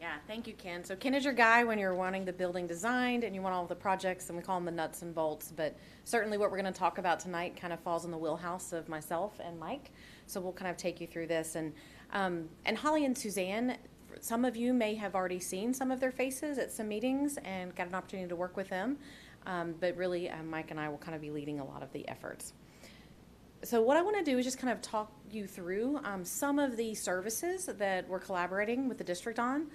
Yeah, thank you, Ken. So Ken is your guy when you're wanting the building designed and you want all of the projects, and we call them the nuts and bolts. But certainly what we're going to talk about tonight kind of falls in the wheelhouse of myself and Mike. So we'll kind of take you through this. And Holly and Suzanne, some of you may have already seen some of their faces at some meetings and got an opportunity to work with them. But really, Mike and I will kind of be leading a lot of the efforts. So what I want to do is just kind of talk you through some of the services that we're collaborating with the district on.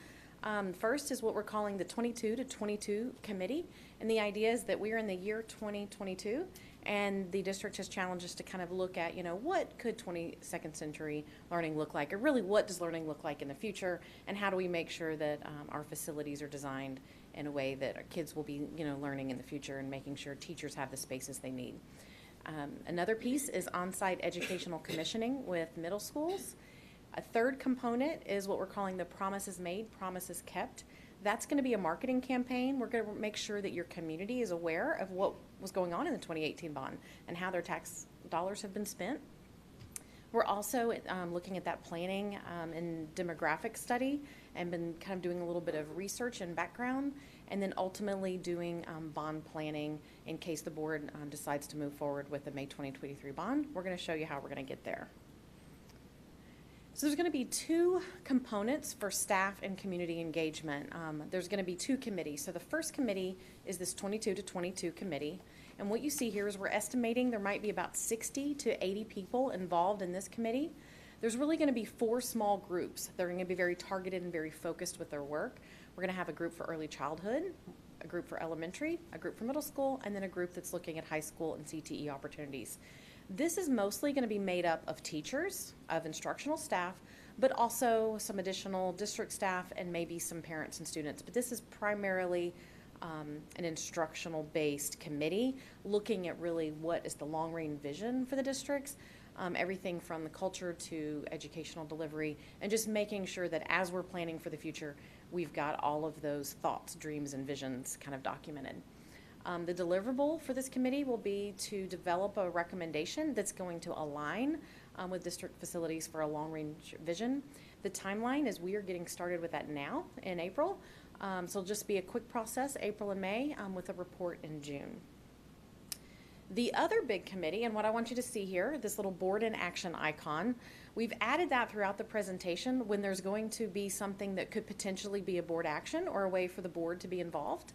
First is what we're calling the 22 to 22 committee. And the idea is that we're in the year 2022, and the district has challenged us to kind of look at, what could 22nd century learning look like? Or really, what does learning look like in the future? And how do we make sure that our facilities are designed in a way that our kids will be, learning in the future, and making sure teachers have the spaces they need. Another piece is on-site educational commissioning with middle schools. A third component is what we're calling the promises made, promises kept. That's going to be a marketing campaign. We're going to make sure that your community is aware of what was going on in the 2018 bond and how their tax dollars have been spent. We're also looking at that planning and demographic study, and been kind of doing a little bit of research and background, and then ultimately doing bond planning in case the board decides to move forward with the May 2023 bond. We're going to show you how we're going to get there. So there's going to be two components for staff and community engagement. There's going to be two committees. So the first committee is this 22 to 22 committee. And what you see here is we're estimating there might be about 60 to 80 people involved in this committee. There's really going to be 4 small groups. They're going to be very targeted and very focused with their work. We're going to have a group for early childhood, a group for elementary, a group for middle school, and then a group that's looking at high school and CTE opportunities. This is mostly going to be made up of teachers, of instructional staff, but also some additional district staff and maybe some parents and students. But this is primarily an instructional-based committee looking at really what is the long-range vision for the districts, everything from the culture to educational delivery, and just making sure that as we're planning for the future, we've got all of those thoughts, dreams, and visions kind of documented. The deliverable for this committee will be to develop a recommendation that's going to align with district facilities for a long-range vision. The timeline is we are getting started with that now in April. So it'll just be a quick process, April and May, with a report in June. The other big committee, and what I want you to see here, this little board in action icon, we've added that throughout the presentation when there's going to be something that could potentially be a board action or a way for the board to be involved.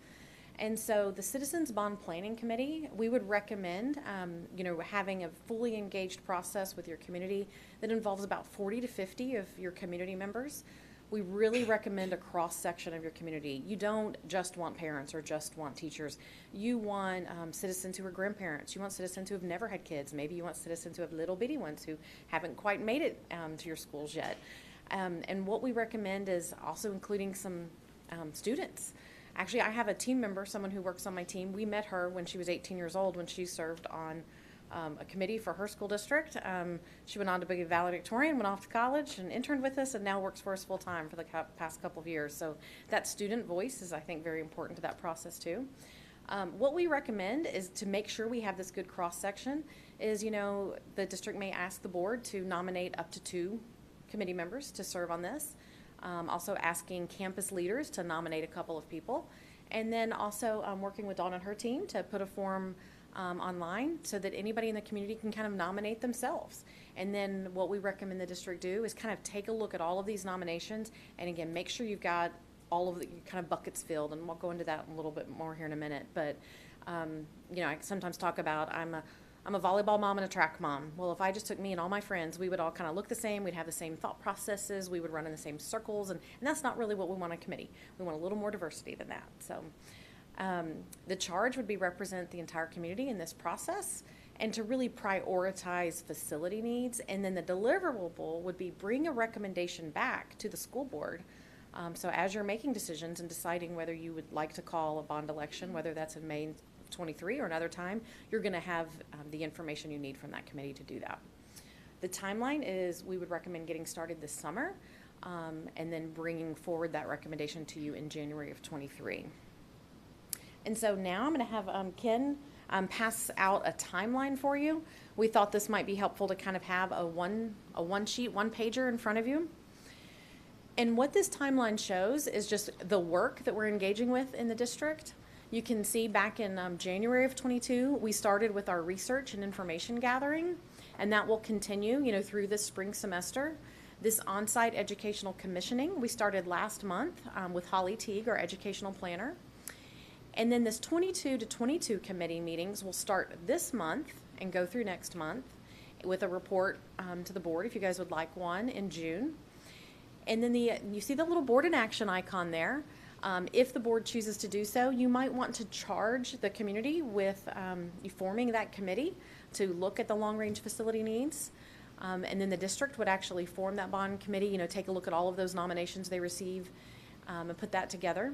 And so the Citizens Bond Planning Committee, we would recommend, having a fully engaged process with your community that involves about 40 to 50 of your community members. We really recommend a cross-section of your community. You don't just want parents or just want teachers. You want citizens who are grandparents. You want citizens who have never had kids. Maybe you want citizens who have little bitty ones who haven't quite made it to your schools yet. And what we recommend is also including some students. Actually, I have a team member, someone who works on my team. We met her when she was 18 years old when she served on a committee for her school district. She went on to be a valedictorian, went off to college and interned with us, and now works for us full time for the past couple of years. So that student voice is, I think, very important to that process too. What we recommend is to make sure we have this good cross-section is, the district may ask the board to nominate up to 2 committee members to serve on this. Also asking campus leaders to nominate a couple of people. And then also working with Dawn and her team to put a form online so that anybody in the community can kind of nominate themselves. And then what we recommend the district do is kind of take a look at all of these nominations and again, make sure you've got all of the kind of buckets filled, and we'll go into that a little bit more here in a minute. But, I sometimes talk about I'm a volleyball mom and a track mom. Well, if I just took me and all my friends, we would all kind of look the same. We'd have the same thought processes. We would run in the same circles. And that's not really what we want in a committee. We want a little more diversity than that. So the charge would be represent the entire community in this process and to really prioritize facility needs. And then the deliverable would be bring a recommendation back to the school board. So as you're making decisions and deciding whether you would like to call a bond election, whether that's in May 23 or another time, you're going to have the information you need from that committee to do that. The timeline is we would recommend getting started this summer and then bringing forward that recommendation to you in January of 23. And so now I'm going to have Ken pass out a timeline for you. We thought this might be helpful to kind of have a one-sheet, one-pager in front of you. And what this timeline shows is just the work that we're engaging with in the district. You can see back in January of 22, we started with our research and information gathering, and that will continue, through this spring semester. This on-site educational commissioning, we started last month with Holly Teague, our educational planner. And then this 22 to 22 committee meetings will start this month and go through next month with a report to the board, if you guys would like one, in June. And then you see the little board in action icon there. If the board chooses to do so, you might want to charge the community with forming that committee to look at the long-range facility needs. And then the district would actually form that bond committee, take a look at all of those nominations they receive and put that together.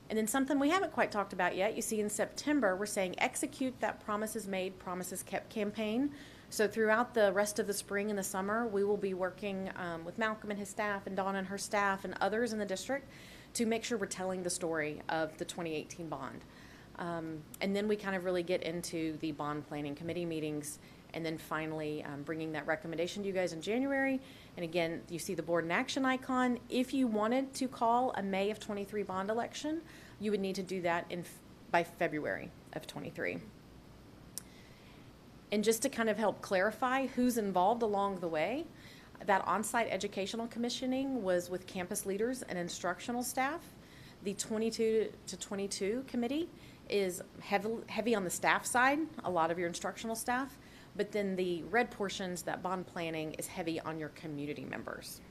And then something we haven't quite talked about yet, you see in September, we're saying execute that promises made, promises kept campaign. So throughout the rest of the spring and the summer, we will be working with Malcolm and his staff and Dawn and her staff and others in the district to make sure we're telling the story of the 2018 bond. And then we kind of really get into the bond planning committee meetings and then finally bringing that recommendation to you guys in January. And again, you see the board in action icon. If you wanted to call a May of 23 bond election, you would need to do that by February of 23. And just to kind of help clarify who's involved along the way, that on-site educational commissioning was with campus leaders and instructional staff. The 22 to 22 committee is heavy on the staff side, a lot of your instructional staff, but then the red portions, that bond planning, is heavy on your community members.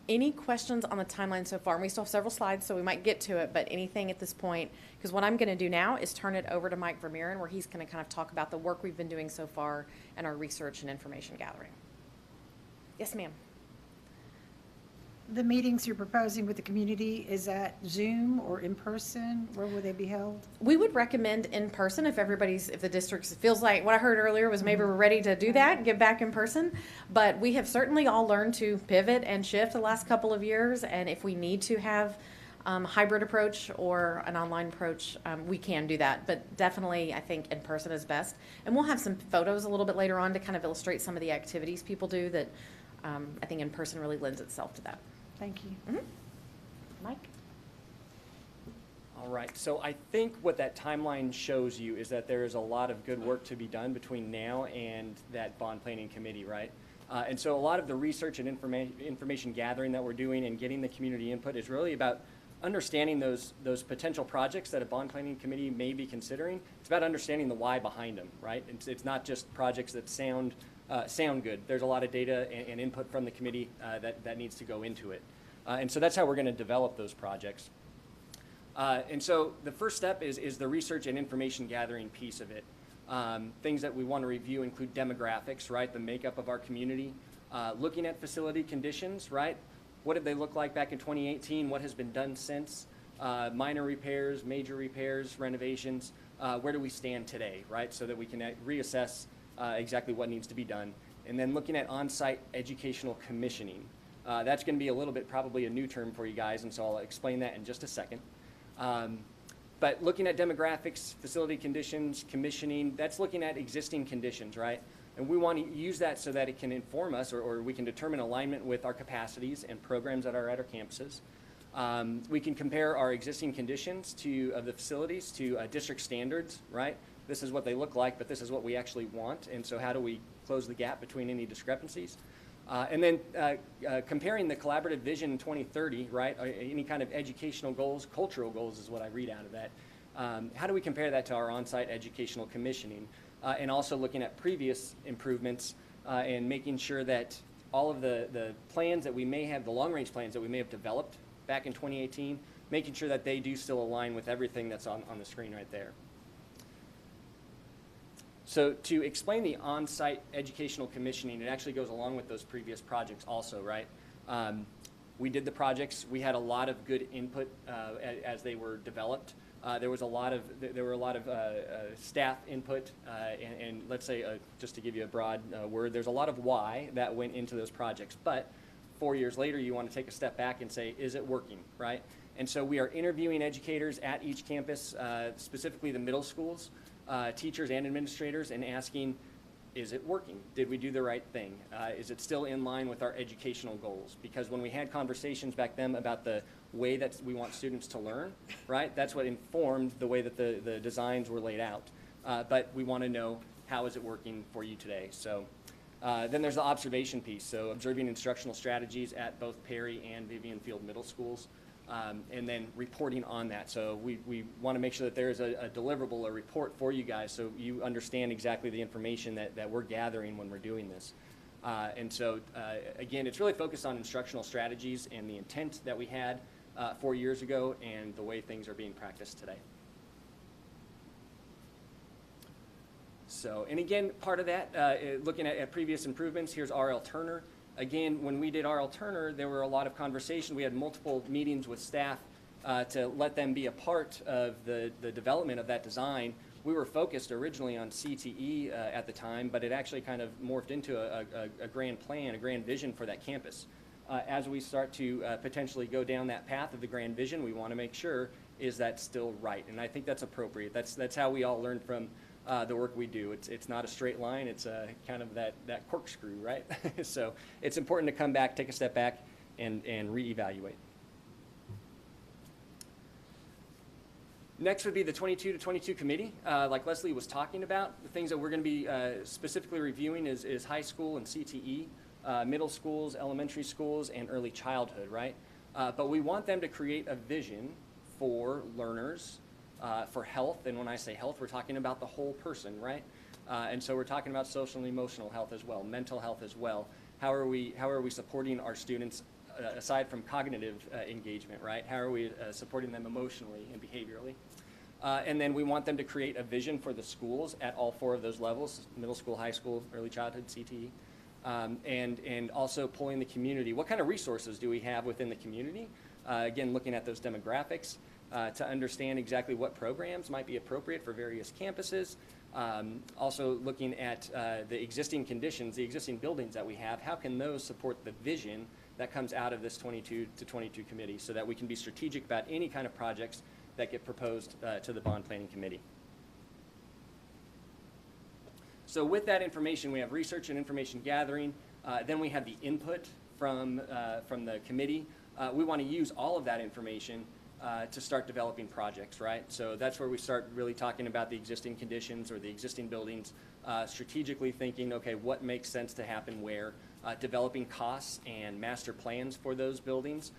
Any questions on the timeline so far? And we still have several slides, so we might get to it, but anything at this point? Because what I'm going to do now is turn it over to Mike Vermeeren, where he's going to kind of talk about the work we've been doing so far and our research and information gathering. Yes, ma'am. The meetings you're proposing with the community, is that Zoom or in person? Where will they be held? We would recommend in person if the district feels like, what I heard earlier was maybe we're ready to do that, get back in person. But we have certainly all learned to pivot and shift the last couple of years. And if we need to have a hybrid approach or an online approach, we can do that. But definitely, I think in person is best. And we'll have some photos a little bit later on to kind of illustrate some of the activities people do that I think in person really lends itself to that. Thank you. Mm-hmm. Mike? All right, so I think what that timeline shows you is that there is a lot of good work to be done between now and that bond planning committee, right? And so a lot of the research and information gathering that we're doing and getting the community input is really about understanding those potential projects that a bond planning committee may be considering. It's about understanding the why behind them, right? It's not just projects that sound good. There's a lot of data and input from the committee that needs to go into it. And so that's how we're going to develop those projects. And so the first step is the research and information gathering piece of it. Things that we want to review include demographics, right? The makeup of our community. Looking at facility conditions, right? What did they look like back in 2018? What has been done since? Minor repairs, major repairs, renovations. Where do we stand today, right? So that we can reassess exactly what needs to be done. And then looking at on-site educational commissioning. That's going to be a little bit probably a new term for you guys, and so I'll explain that in just a second. But looking at demographics, facility conditions, commissioning, that's looking at existing conditions, right? And we want to use that so that it can inform us, or we can determine alignment with our capacities and programs that are at our campuses. We can compare our existing conditions of the facilities to district standards, right? This is what they look like, but this is what we actually want. And so how do we close the gap between any discrepancies? And then comparing the collaborative vision 2030, right? Any kind of educational goals, cultural goals is what I read out of that. How do we compare that to our on-site educational commissioning? And also looking at previous improvements and making sure that all of the plans that we may have, the long-range plans that we may have developed back in 2018, making sure that they do still align with everything that's on the screen right there. So to explain the on-site educational commissioning, it actually goes along with those previous projects also, right? We did the projects. We had a lot of good input as they were developed. There were a lot of staff input, and let's say, just to give you a broad word, there's a lot of why that went into those projects. But 4 years later, you want to take a step back and say, is it working, right? And so we are interviewing educators at each campus, specifically the middle schools, teachers and administrators, and asking, is it working? Did we do the right thing? Is it still in line with our educational goals? Because when we had conversations back then about the way that we want students to learn, right, that's what informed the way that the designs were laid out. But we want to know, how is it working for you today? So then there's the observation piece. So observing instructional strategies at both Perry and Vivian Field middle schools. And then reporting on that. So we want to make sure that there is a deliverable, a report for you guys, so you understand exactly the information that we're gathering when we're doing this. And so, again, it's really focused on instructional strategies and the intent that we had 4 years ago and the way things are being practiced today. So, and again, part of that, looking at previous improvements, here's R.L. Turner. Again, when we did R.L. Turner, there were a lot of conversation. We had multiple meetings with staff to let them be a part of the development of that design. We were focused originally on CTE at the time, but it actually kind of morphed into a grand plan, a grand vision for that campus. As we start to potentially go down that path of the grand vision, we want to make sure, is that still right? And I think that's appropriate. That's how we all learn from the work we do. It's not a straight line. It's kind of that corkscrew, right? So it's important to come back, take a step back, and reevaluate. Next would be the 22 to 22 committee. Like Leslie was talking about, the things that we're going to be specifically reviewing is high school and CTE, middle schools, elementary schools, and early childhood, right? But we want them to create a vision for learners, for health, and when I say health, we're talking about the whole person, right? And so we're talking about social and emotional health as well, mental health as well. How are we supporting our students aside from cognitive engagement, right? How are we supporting them emotionally and behaviorally? And then we want them to create a vision for the schools at all 4 of those levels: middle school, high school, early childhood, CTE, and also pulling the community. What kind of resources do we have within the community? Again, looking at those demographics. To understand exactly what programs might be appropriate for various campuses. Also looking at the existing conditions, the existing buildings that we have, how can those support the vision that comes out of this 22 to 22 committee, so that we can be strategic about any kind of projects that get proposed to the bond planning committee. So with that information, we have research and information gathering. Then we have the input from the committee. We want to use all of that information to start developing projects, right? So that's where we start really talking about the existing conditions or the existing buildings, strategically thinking, okay, what makes sense to happen where, developing costs and master plans for those buildings,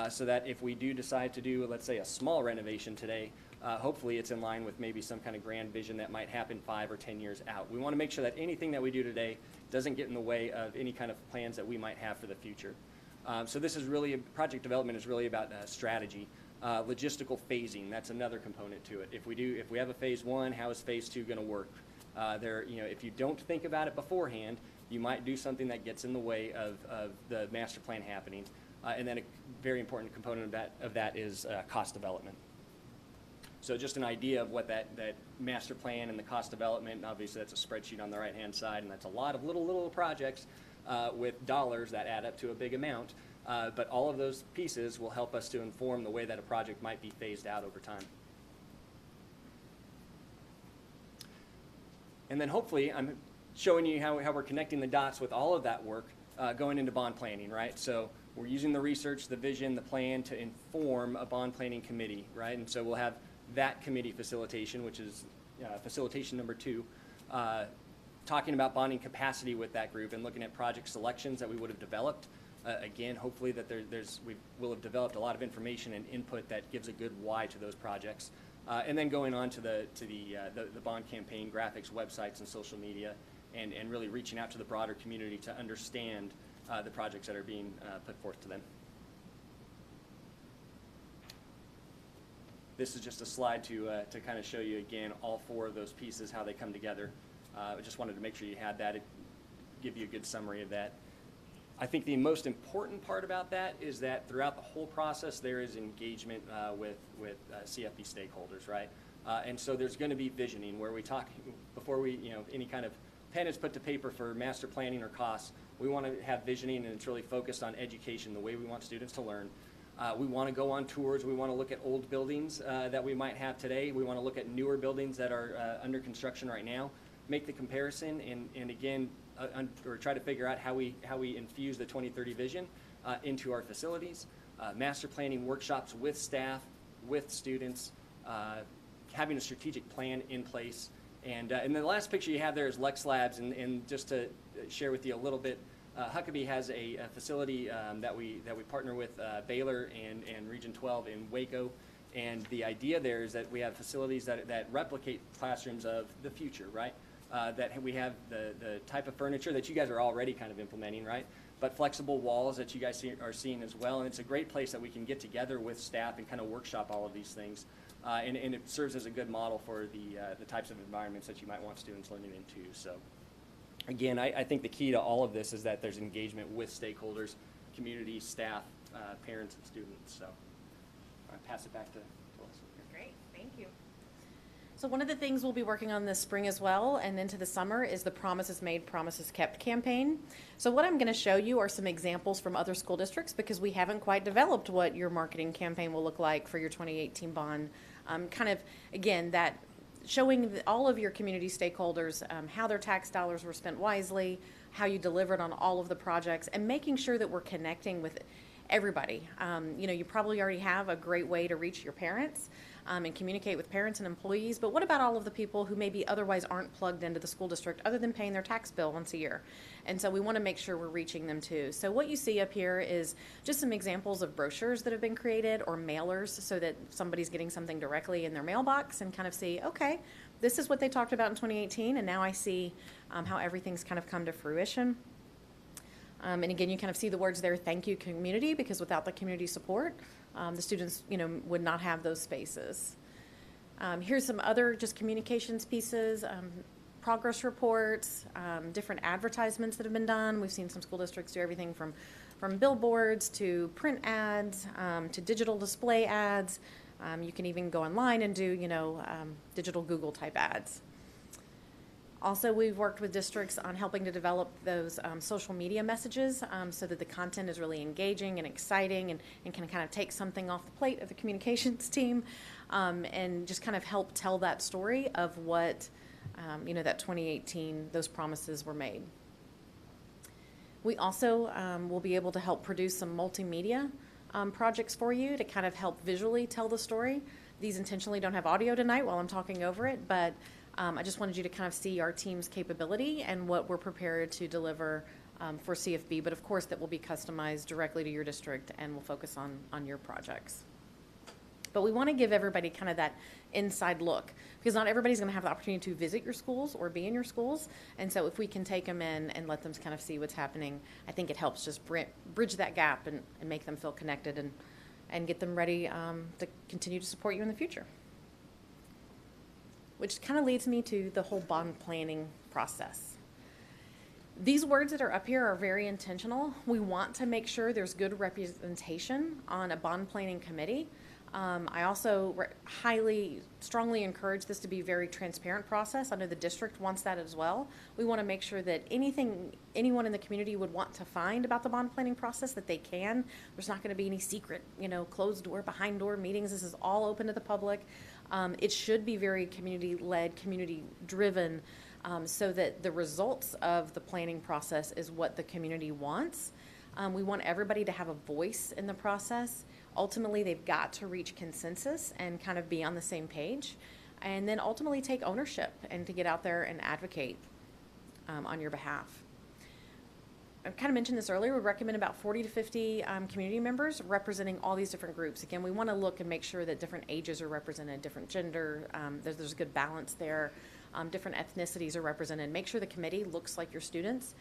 so that if we do decide to do, let's say, a small renovation today, hopefully it's in line with maybe some kind of grand vision that might happen 5 or 10 years out. We want to make sure that anything that we do today doesn't get in the way of any kind of plans that we might have for the future. So this is really, project development is really about strategy. Logistical phasing, that's another component to it. If we have a phase 1, how is phase 2 going to work? If you don't think about it beforehand, you might do something that gets in the way of the master plan happening. And then a very important component of that is cost development. So just an idea of what that master plan and the cost development, and obviously that's a spreadsheet on the right-hand side, and that's a lot of little projects with dollars that add up to a big amount. But all of those pieces will help us to inform the way that a project might be phased out over time. And then hopefully I'm showing you how we're connecting the dots with all of that work going into bond planning, right? So we're using the research, the vision, the plan to inform a bond planning committee, right? And so we'll have that committee facilitation, which is facilitation number 2, talking about bonding capacity with that group and looking at project selections that we would have developed. Again, hopefully that we will have developed a lot of information and input that gives a good why to those projects. And then going on to the bond campaign, graphics, websites, and social media, and really reaching out to the broader community to understand the projects that are being put forth to them. This is just a slide to kind of show you again all 4 of those pieces, how they come together. I just wanted to make sure you had that, give you a good summary of that. I think the most important part about that is that throughout the whole process there is engagement with CFB stakeholders, right? And so there's going to be visioning where we talk before any kind of pen is put to paper for master planning or costs. We want to have visioning, and it's really focused on education, the way we want students to learn. We want to go on tours. We want to look at old buildings that we might have today. We want to look at newer buildings that are under construction right now, make the comparison, and again, or try to figure out how we infuse the 2030 vision into our facilities. Master planning workshops with staff, with students, having a strategic plan in place. And the last picture you have there is Lex Labs, and just to share with you a little bit, Huckabee has a facility that we partner with Baylor and Region 12 in Waco, and the idea there is that we have facilities that replicate classrooms of the future, right? That we have the type of furniture that you guys are already kind of implementing, right? But flexible walls that you guys are seeing as well, and it's a great place that we can get together with staff and kind of workshop all of these things. And it serves as a good model for the types of environments that you might want students learning into. So again, I think the key to all of this is that there's engagement with stakeholders, community, staff, parents, and students. So I'll pass it back to Melissa. Great, thank you. So one of the things we'll be working on this spring as well and into the summer is the Promises Made, Promises Kept campaign. So what I'm going to show you are some examples from other school districts because we haven't quite developed what your marketing campaign will look like for your 2018 bond. Kind of, again, that showing all of your community stakeholders how their tax dollars were spent wisely, how you delivered on all of the projects, and making sure that we're connecting with everybody. You probably already have a great way to reach your parents and communicate with parents and employees, but what about all of the people who maybe otherwise aren't plugged into the school district other than paying their tax bill once a year? And so we want to make sure we're reaching them too. So what you see up here is just some examples of brochures that have been created or mailers so that somebody's getting something directly in their mailbox and kind of see, okay, this is what they talked about in 2018, and now I see how everything's kind of come to fruition. And again, you kind of see the words there, thank you community, because without the community support, the students, would not have those spaces. Here's some other just communications pieces, progress reports, different advertisements that have been done. We've seen some school districts do everything from billboards to print ads to digital display ads. You can even go online and do, digital Google type ads. Also, we've worked with districts on helping to develop those social media messages so that the content is really engaging and exciting and can kind of take something off the plate of the communications team and just kind of help tell that story of what, that 2018, those promises were made. We also will be able to help produce some multimedia projects for you to kind of help visually tell the story. These intentionally don't have audio tonight while I'm talking over it, but I just wanted you to kind of see our team's capability and what we're prepared to deliver for CFB, but of course that will be customized directly to your district and will focus on your projects. But we want to give everybody kind of that inside look, because not everybody's going to have the opportunity to visit your schools or be in your schools. And so if we can take them in and let them kind of see what's happening, I think it helps just bridge that gap and make them feel connected and get them ready to continue to support you in the future. Which kind of leads me to the whole bond planning process. These words that are up here are very intentional. We want to make sure there's good representation on a bond planning committee. I also strongly encourage this to be a very transparent process. I know the district wants that as well. We want to make sure that anyone in the community would want to find about the bond planning process, that they can. There's not going to be any secret, closed door, behind door meetings. This is all open to the public. It should be very community-led, community-driven, so that the results of the planning process is what the community wants. We want everybody to have a voice in the process. Ultimately, they've got to reach consensus and kind of be on the same page, and then ultimately take ownership and to get out there and advocate on your behalf. I kind of mentioned this earlier. We recommend about 40 to 50 community members representing all these different groups. Again, we want to look and make sure that different ages are represented, different gender, there's a good balance there, different ethnicities are represented. Make sure the committee looks like your students.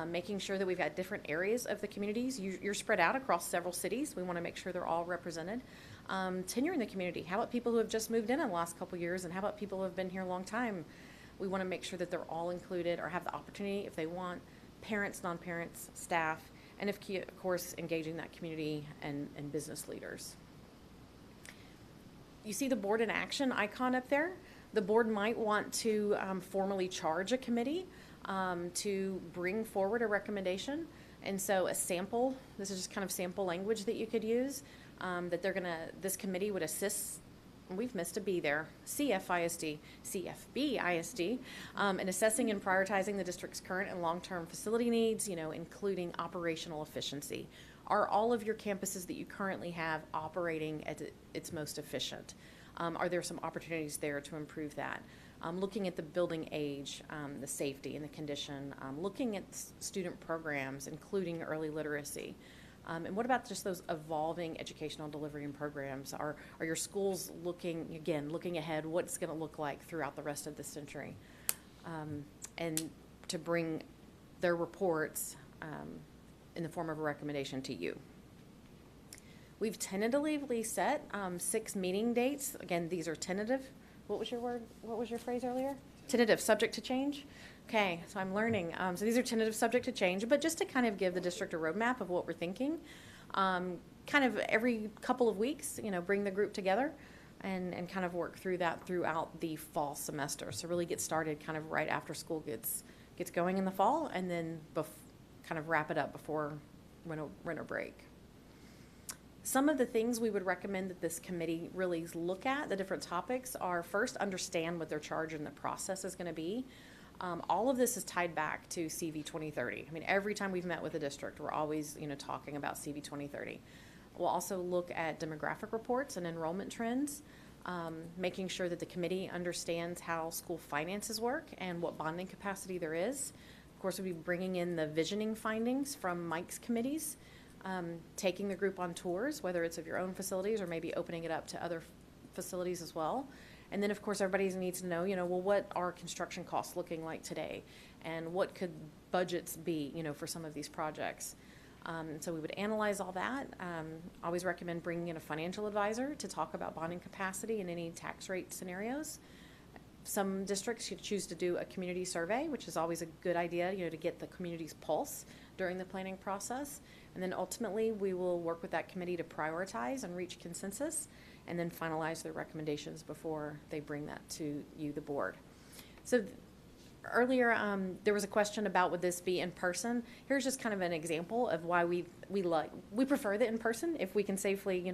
Making sure that we've got different areas of the communities. You're spread out across several cities. We want to make sure they're all represented. Tenure in the community. How about people who have just moved in the last couple years, and how about people who have been here a long time? We want to make sure that they're all included or have the opportunity if they want. Parents, non-parents, staff, and of course engaging that community and business leaders. You see the board in action icon up there. The board might want to formally charge a committee to bring forward a recommendation. And so a sample, this is just kind of sample language that you could use, that this committee would assist, we've missed a B there, CFB ISD, in assessing and prioritizing the district's current and long-term facility needs, including operational efficiency. Are all of your campuses that you currently have operating at its most efficient? Are there some opportunities there to improve that? Looking at the building age, the safety and the condition, looking at student programs, including early literacy. And what about just those evolving educational delivery and programs? Are your schools looking ahead, what's going to look like throughout the rest of the century? And to bring their reports in the form of a recommendation to you. We've tentatively set 6 meeting dates. Again, these are tentative. What was your word? What was your phrase earlier? Tentative, subject to change? Okay, so I'm learning. So these are tentative, subject to change, but just to kind of give the district a roadmap of what we're thinking. Kind of every couple of weeks, bring the group together and kind of work through that throughout the fall semester. So really get started kind of right after school gets going in the fall, and then kind of wrap it up before winter break. Some of the things we would recommend that this committee really look at, the different topics, are first understand what their charge in the process is going to be. All of this is tied back to CV 2030. I mean, every time we've met with a district, we're always talking about CV 2030. We'll also look at demographic reports and enrollment trends, making sure that the committee understands how school finances work and what bonding capacity there is. Of course, we'll be bringing in the visioning findings from Mike's committees. Taking the group on tours, whether it's of your own facilities or maybe opening it up to other facilities as well. And then, of course, everybody needs to know, well, what are construction costs looking like today? And what could budgets be, for some of these projects? So we would analyze all that. Always recommend bringing in a financial advisor to talk about bonding capacity and any tax rate scenarios. Some districts choose to do a community survey, which is always a good idea, to get the community's pulse during the planning process. And then ultimately, we will work with that committee to prioritize and reach consensus, and then finalize their recommendations before they bring that to you, the board. So earlier, there was a question about would this be in person. Here's just kind of an example of why we prefer the in person if we can safely,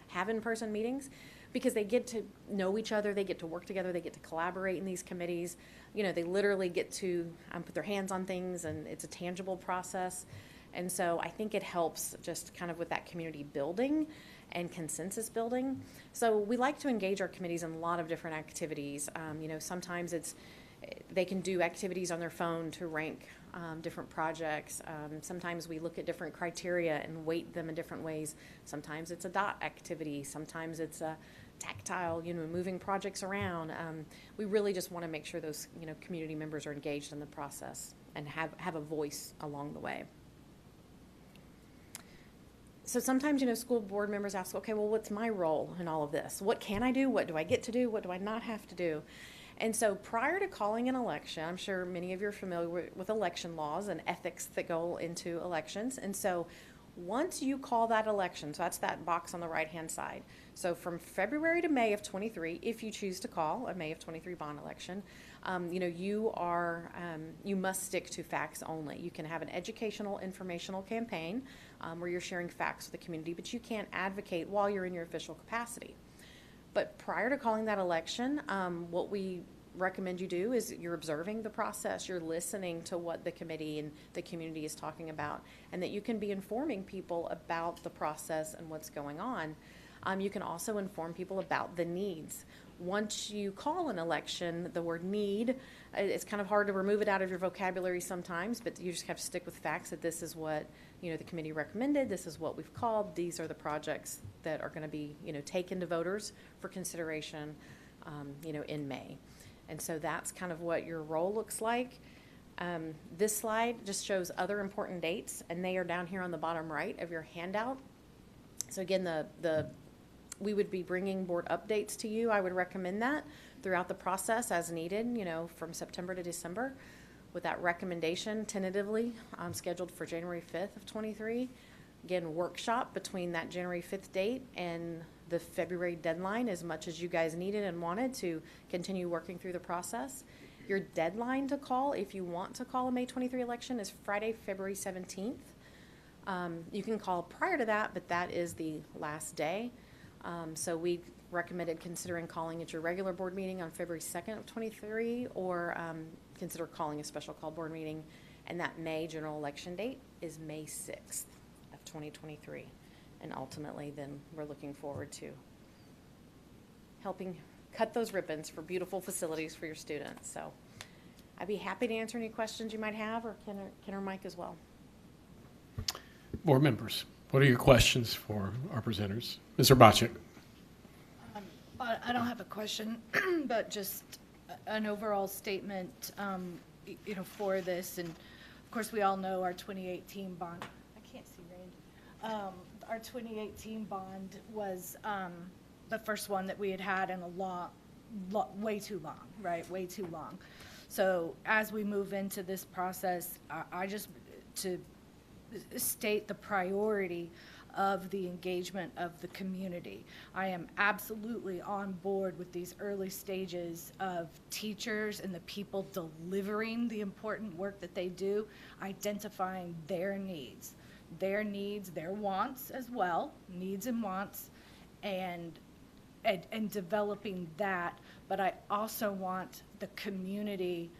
have in-person meetings, because they get to know each other, they get to work together, they get to collaborate in these committees. They literally get to put their hands on things, and it's a tangible process. And so I think it helps just kind of with that community building and consensus building. So we like to engage our committees in a lot of different activities. Sometimes they can do activities on their phone to rank different projects. Sometimes we look at different criteria and weight them in different ways. Sometimes it's a dot activity. Sometimes it's a tactile, moving projects around. We really just want to make sure those, community members are engaged in the process and have a voice along the way. So sometimes, school board members ask, okay, well, what's my role in all of this? What can I do? What do I get to do? What do I not have to do? And so prior to calling an election, I'm sure many of you are familiar with election laws and ethics that go into elections. And so once you call that election, so that's that box on the right-hand side. So from February to May of 23, if you choose to call a May of 23 bond election, you must stick to facts only. You can have an educational, informational campaign where you're sharing facts with the community, but you can't advocate while you're in your official capacity. But prior to calling that election, what we recommend you do is you're observing the process, you're listening to what the committee and the community is talking about, and that you can be informing people about the process and what's going on. You can also inform people about the needs. Once you call an election, the word need, it's kind of hard to remove it out of your vocabulary sometimes, but you just have to stick with facts that this is what the committee recommended, this is what we've called, these are the projects that are going to be taken to voters for consideration in May. And so that's kind of what your role looks like. This slide just shows other important dates, and they are down here on the bottom right of your handout. So again, we would be bringing board updates to you. I would recommend that throughout the process as needed, from September to December, with that recommendation tentatively scheduled for January 5th of 23. Again, workshop between that January 5th date and the February deadline as much as you guys needed and wanted to continue working through the process. Your deadline to call, if you want to call a May 23 election, is Friday, February 17th. You can call prior to that, but that is the last day. So we recommended considering calling at your regular board meeting on February 2nd of 23, or consider calling a special call board meeting. And that May general election date is May 6th of 2023. And ultimately, then we're looking forward to helping cut those ribbons for beautiful facilities for your students. So I'd be happy to answer any questions you might have, or Ken or Mike as well. Board members, what are your questions for our presenters? Ms. Urbacek. I don't have a question, but just an overall statement, for this. And of course, we all know our 2018 bond. I can't see Randy. Our 2018 bond was the first one that we had in way too long, right? Way too long. So as we move into this process, I just to state the priority of the engagement of the community. I am absolutely on board with these early stages of teachers and the people delivering the important work that they do, identifying their needs, their wants as well, needs and wants, and developing that. But I also want the community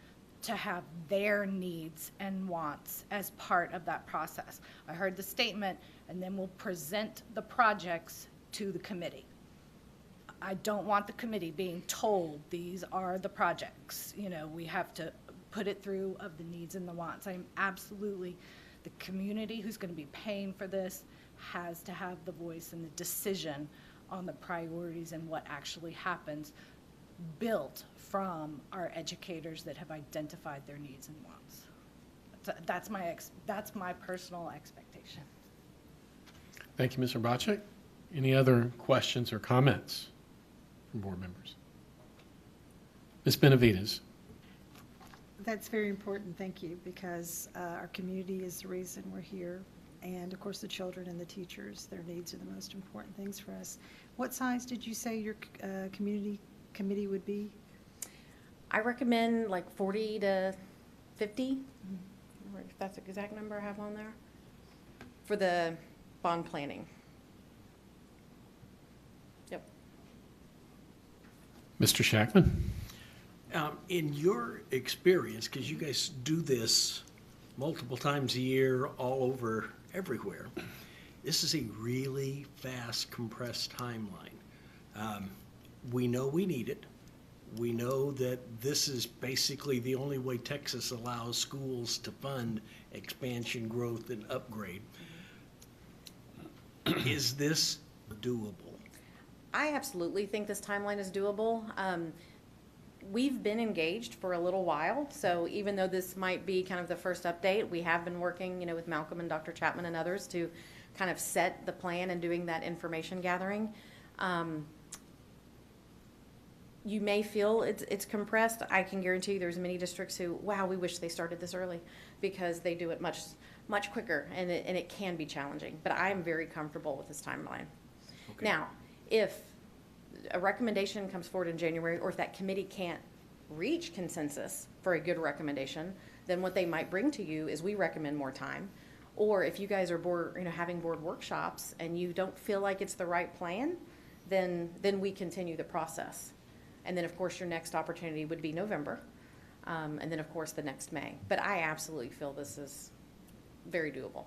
to have their needs and wants as part of that process. I heard the statement, and then we'll present the projects to the committee. I don't want the committee being told these are the projects. We have to put it through of the needs and the wants. I'm absolutely, the community who's going to be paying for this has to have the voice and the decision on the priorities and what actually happens, built from our educators that have identified their needs and wants. That's my personal expectation. Thank you, Ms. Urbacek. Any other questions or comments from board members? Ms. Benavides. That's very important, thank you, because our community is the reason we're here. And of course, the children and the teachers, their needs are the most important things for us. What size did you say your community committee would be? I recommend like 40 to 50, or if that's the exact number I have on there, for the bond planning. Yep. Mr. Shackman. In your experience, because you guys do this multiple times a year all over everywhere, this is a really fast, compressed timeline. We know we need it. We know that this is basically the only way Texas allows schools to fund expansion, growth, and upgrade. Is this doable? I absolutely think this timeline is doable. We've been engaged for a little while, so even though this might be kind of the first update, we have been working, with Malcolm and Dr. Chapman and others to kind of set the plan and doing that information gathering. You may feel it's compressed. I can guarantee you there's many districts who, wow, we wish they started this early, because they do it much quicker, and it can be challenging. But I am very comfortable with this timeline. Okay. Now, if a recommendation comes forward in January, or if that committee can't reach consensus for a good recommendation, then what they might bring to you is we recommend more time. Or if you guys are having board workshops and you don't feel like it's the right plan, then we continue the process. And then, of course, your next opportunity would be November. And then, of course, the next May. But I absolutely feel this is very doable.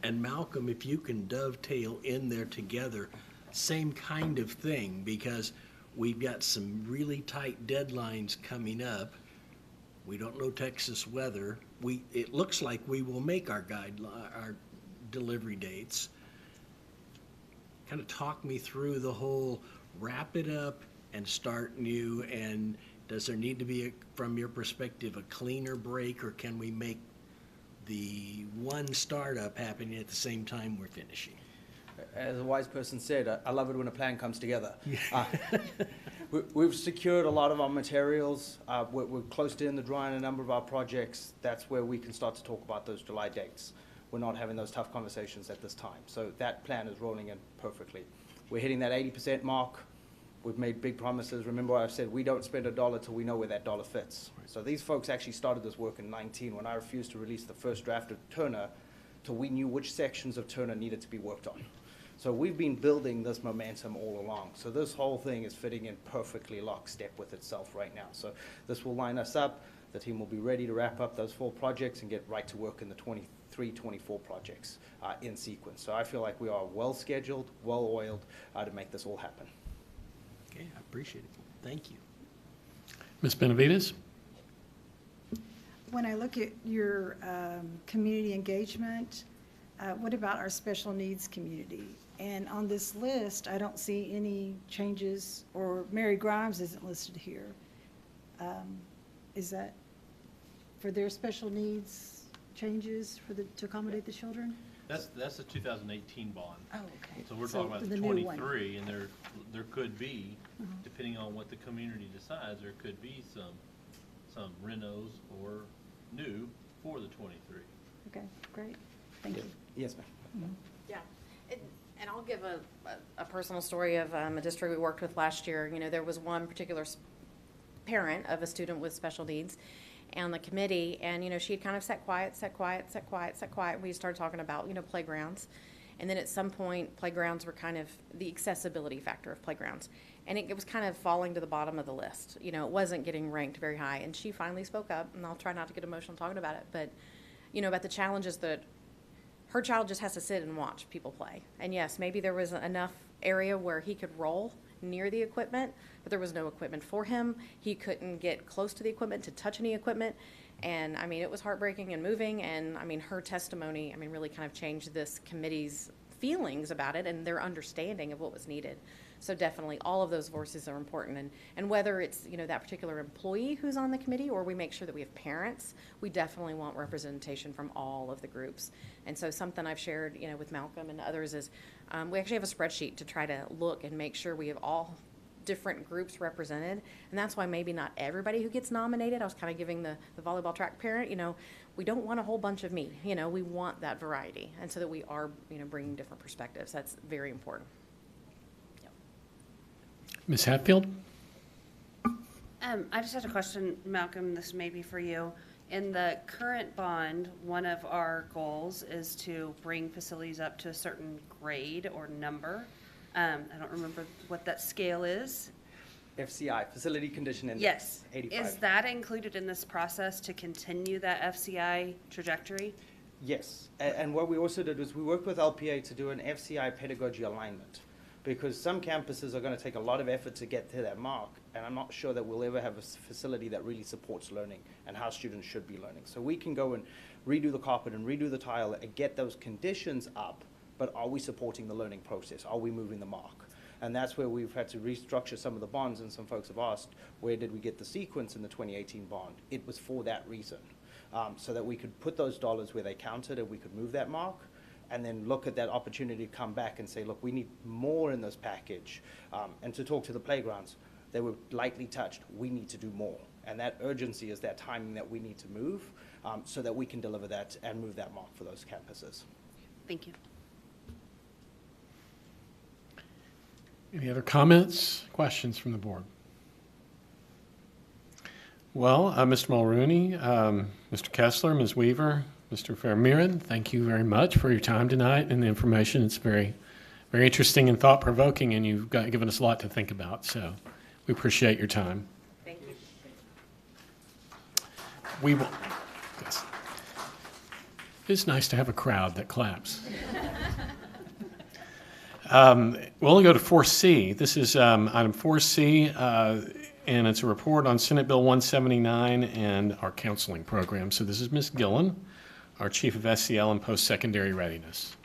And Malcolm, if you can dovetail in there together, same kind of thing, because we've got some really tight deadlines coming up. We don't know Texas weather. It looks like we will make our delivery dates. Kind of talk me through the whole wrap it up and start new, and does there need to be, from your perspective, a cleaner break, or can we make the one startup happening at the same time we're finishing? As a wise person said, I love it when a plan comes together. We've secured a lot of our materials. We're close to in the drawing a number of our projects. That's where we can start to talk about those July dates. We're not having those tough conversations at this time. So that plan is rolling in perfectly. We're hitting that 80% mark. We've made big promises. Remember I've said we don't spend a dollar till we know where that dollar fits. Right. So these folks actually started this work in 19 when I refused to release the first draft of Turner till we knew which sections of Turner needed to be worked on. So we've been building this momentum all along. So this whole thing is fitting in perfectly lockstep with itself right now. So this will line us up. The team will be ready to wrap up those 4 projects and get right to work in the 23, 24 projects in sequence. So I feel like we are well scheduled, well oiled to make this all happen. Okay, I appreciate it. Thank you. Ms. Benavides? When I look at your community engagement, what about our special needs community? And on this list, I don't see any changes, or Mary Grimes isn't listed here. Is that for their special needs changes to accommodate the children? That's the 2018 bond. Oh, okay. So we're talking about the new one. 23, and there could be, depending on what the community decides, there could be some renos or new for the 23. Okay, great. Thank you. Yes, ma'am. Mm-hmm. Yeah, and I'll give a personal story of a district we worked with last year. There was one particular parent of a student with special needs on the committee, and she had kind of sat quiet. We started talking about playgrounds, and then at some point playgrounds were kind of the accessibility factor of playgrounds, and it was kind of falling to the bottom of the list. It wasn't getting ranked very high, and she finally spoke up, and I'll try not to get emotional talking about it, but about the challenges that her child just has to sit and watch people play. And yes, maybe there was enough area where he could roll near the equipment, but there was no equipment for him. He couldn't get close to the equipment to touch any equipment. And it was heartbreaking and moving. And her testimony, really kind of changed this committee's feelings about it and their understanding of what was needed. So definitely all of those voices are important. And whether it's, that particular employee who's on the committee, or we make sure that we have parents, we definitely want representation from all of the groups. And so something I've shared, with Malcolm and others is we actually have a spreadsheet to try to look and make sure we have all different groups represented. And that's why maybe not everybody who gets nominated. I was kind of giving the volleyball track parent, we don't want a whole bunch of me. We want that variety. And so that we are, bringing different perspectives. That's very important. Ms. Hatfield? I just had a question, Malcolm, this may be for you. In the current bond, one of our goals is to bring facilities up to a certain grade or number. I don't remember what that scale is. FCI, Facility Condition Index. Yes. 85. Is that included in this process to continue that FCI trajectory? Yes. And what we also did was we worked with LPA to do an FCI pedagogy alignment. because some campuses are going to take a lot of effort to get to that mark, and I'm not sure that we'll ever have a facility that really supports learning and how students should be learning. So we can go and redo the carpet and redo the tile and get those conditions up, but are we supporting the learning process? Are we moving the mark? And that's where we've had to restructure some of the bonds, and some folks have asked, where did we get the sequence in the 2018 bond? It was for that reason, so that we could put those dollars where they counted and we could move that mark, and then look at that opportunity to come back and say, look, we need more in this package. And to talk to the playgrounds, they were lightly touched. We need to do more. And that urgency is that timing that we need to move, so that we can deliver that and move that mark for those campuses. Thank you. Any other comments, questions from the board? Well, Mr. Mulrooney, Mr. Kessler, Ms. Weaver, Mr. Fairmiran, thank you very much for your time tonight and the information. It's very, very interesting and thought-provoking, and you've given us a lot to think about, so we appreciate your time. Thank you. We will. Yes. It's nice to have a crowd that claps. We'll only go to 4C. This is item 4C, and it's a report on Senate Bill 179 and our counseling program. So this is Ms. Gillen, our Chief of SEL and Post-Secondary Readiness.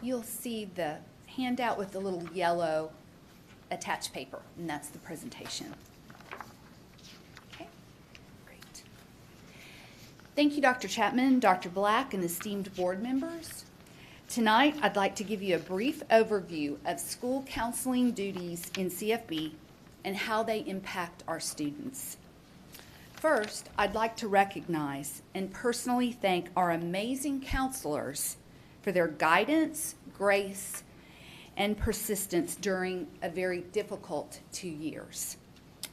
You'll see the handout with the little yellow attached paper, and that's the presentation. Okay, great. Thank you, Dr. Chapman, Dr. Black, and esteemed board members. Tonight, I'd like to give you a brief overview of school counseling duties in CFB and how they impact our students. First, I'd like to recognize and personally thank our amazing counselors for their guidance, grace, and persistence during a very difficult 2 years.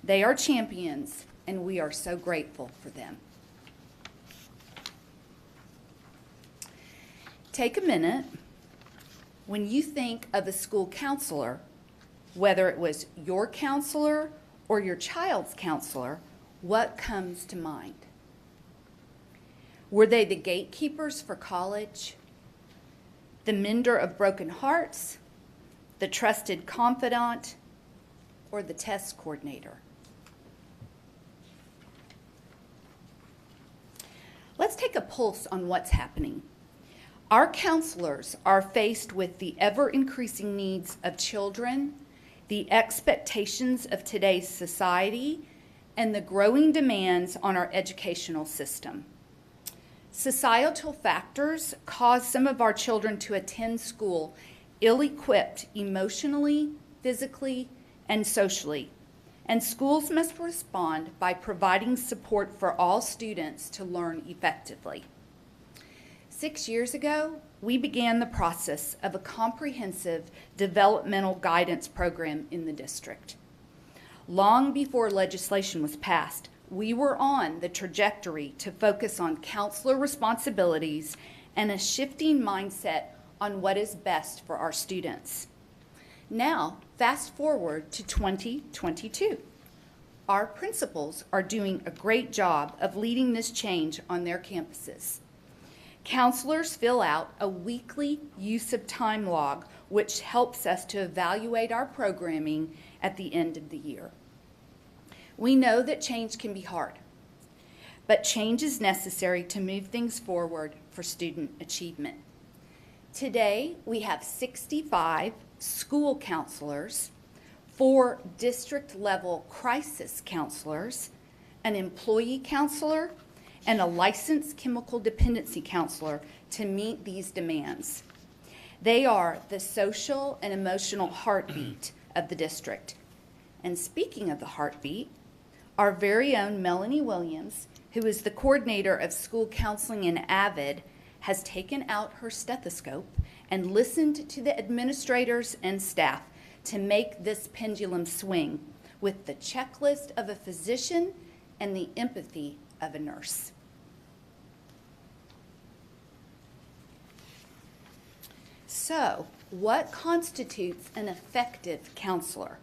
They are champions, and we are so grateful for them. Take a minute. When you think of a school counselor, whether it was your counselor or your child's counselor, what comes to mind? Were they the gatekeepers for college? The mender of broken hearts? The trusted confidant? Or the test coordinator? Let's take a pulse on what's happening. Our counselors are faced with the ever-increasing needs of children, the expectations of today's society, and the growing demands on our educational system. Societal factors cause some of our children to attend school ill-equipped emotionally, physically, and socially, and schools must respond by providing support for all students to learn effectively. 6 years ago, we began the process of a comprehensive developmental guidance program in the district. Long before legislation was passed, we were on the trajectory to focus on counselor responsibilities and a shifting mindset on what is best for our students. Now, fast forward to 2022. Our principals are doing a great job of leading this change on their campuses. Counselors fill out a weekly use of time log, which helps us to evaluate our programming at the end of the year. We know that change can be hard, but change is necessary to move things forward for student achievement. Today, we have 65 school counselors, 4 district-level crisis counselors, an employee counselor, and a licensed chemical dependency counselor to meet these demands. They are the social and emotional heartbeat of the district. And speaking of the heartbeat, our very own Melanie Williams, who is the coordinator of school counseling in AVID, has taken out her stethoscope and listened to the administrators and staff to make this pendulum swing with the checklist of a physician and the empathy of a nurse. So, what constitutes an effective counselor?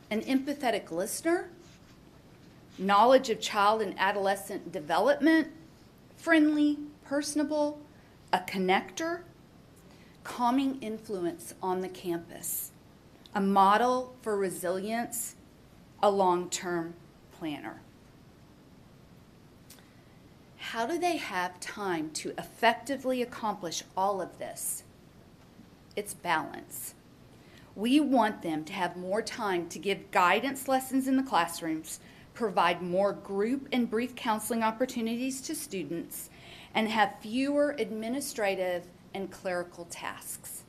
An empathetic listener, knowledge of child and adolescent development, friendly, personable, a connector, calming influence on the campus, a model for resilience, a long-term planner. How do they have time to effectively accomplish all of this? It's balance. We want them to have more time to give guidance lessons in the classrooms, provide more group and brief counseling opportunities to students, and have fewer administrative and clerical tasks.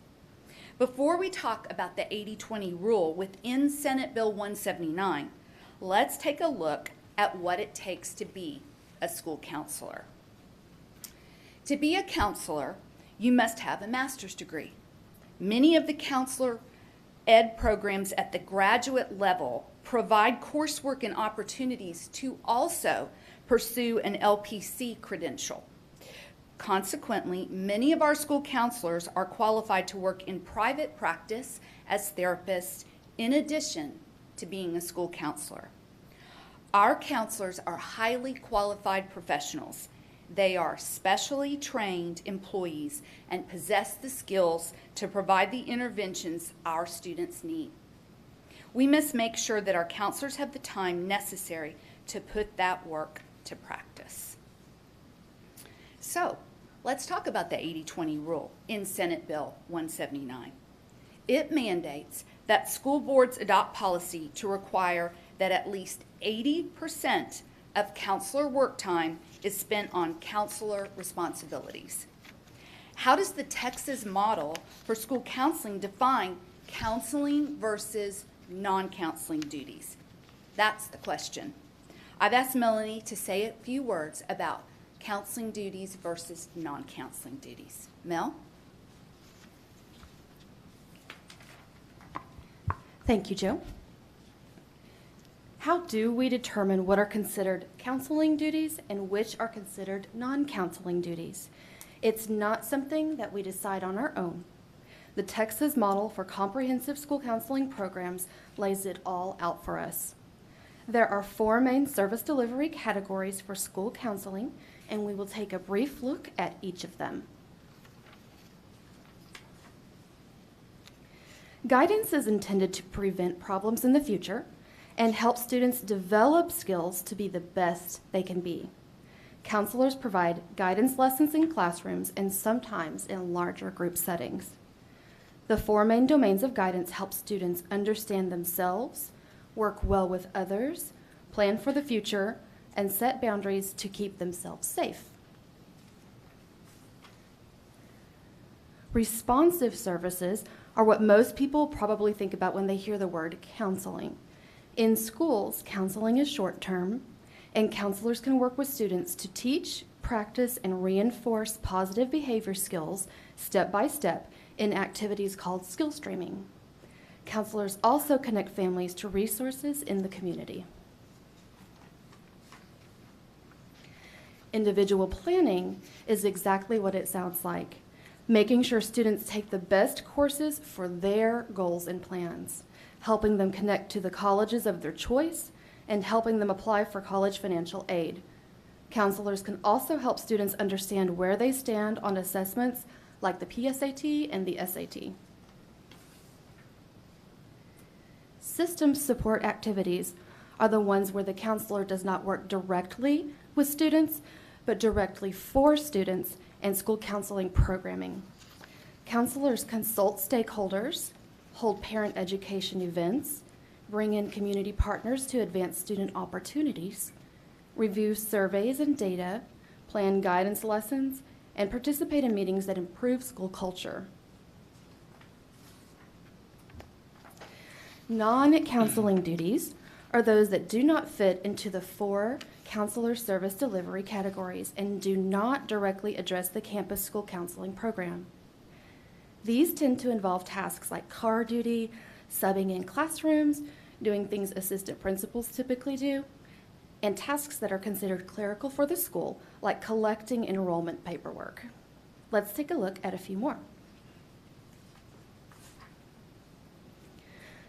Before we talk about the 80-20 rule within Senate Bill 179, let's take a look at what it takes to be a school counselor. To be a counselor, you must have a master's degree. Many of the counselor ed programs at the graduate level provide coursework and opportunities to also pursue an LPC credential. Consequently, many of our school counselors are qualified to work in private practice as therapists in addition to being a school counselor. Our counselors are highly qualified professionals. They are specially trained employees and possess the skills to provide the interventions our students need. We must make sure that our counselors have the time necessary to put that work to practice. So, let's talk about the 80-20 rule in Senate Bill 179. It mandates that school boards adopt policy to require that at least 80% of counselor work time is spent on counselor responsibilities. How does the Texas model for school counseling define counseling versus non-counseling duties? That's the question. I've asked Melanie to say a few words about counseling duties versus non-counseling duties. Mel? Thank you, Joe. How do we determine what are considered counseling duties and which are considered non-counseling duties? It's not something that we decide on our own. The Texas model for comprehensive school counseling programs lays it all out for us. There are 4 main service delivery categories for school counseling, and we will take a brief look at each of them. Guidance is intended to prevent problems in the future and help students develop skills to be the best they can be. Counselors provide guidance lessons in classrooms and sometimes in larger group settings. The 4 main domains of guidance help students understand themselves, work well with others, plan for the future, and set boundaries to keep themselves safe. Responsive services are what most people probably think about when they hear the word counseling. In schools, counseling is short-term, and counselors can work with students to teach, practice, and reinforce positive behavior skills step by step in activities called skill streaming. Counselors also connect families to resources in the community. Individual planning is exactly what it sounds like, making sure students take the best courses for their goals and plans, helping them connect to the colleges of their choice, and helping them apply for college financial aid. Counselors can also help students understand where they stand on assessments like the PSAT and the SAT. System support activities are the ones where the counselor does not work directly with students, but directly for students and school counseling programming. Counselors consult stakeholders, hold parent education events, bring in community partners to advance student opportunities, review surveys and data, plan guidance lessons, and participate in meetings that improve school culture. Non-counseling duties are those that do not fit into the 4 counselor service delivery categories and do not directly address the campus school counseling program. These tend to involve tasks like car duty, subbing in classrooms, doing things assistant principals typically do, and tasks that are considered clerical for the school, like collecting enrollment paperwork. Let's take a look at a few more.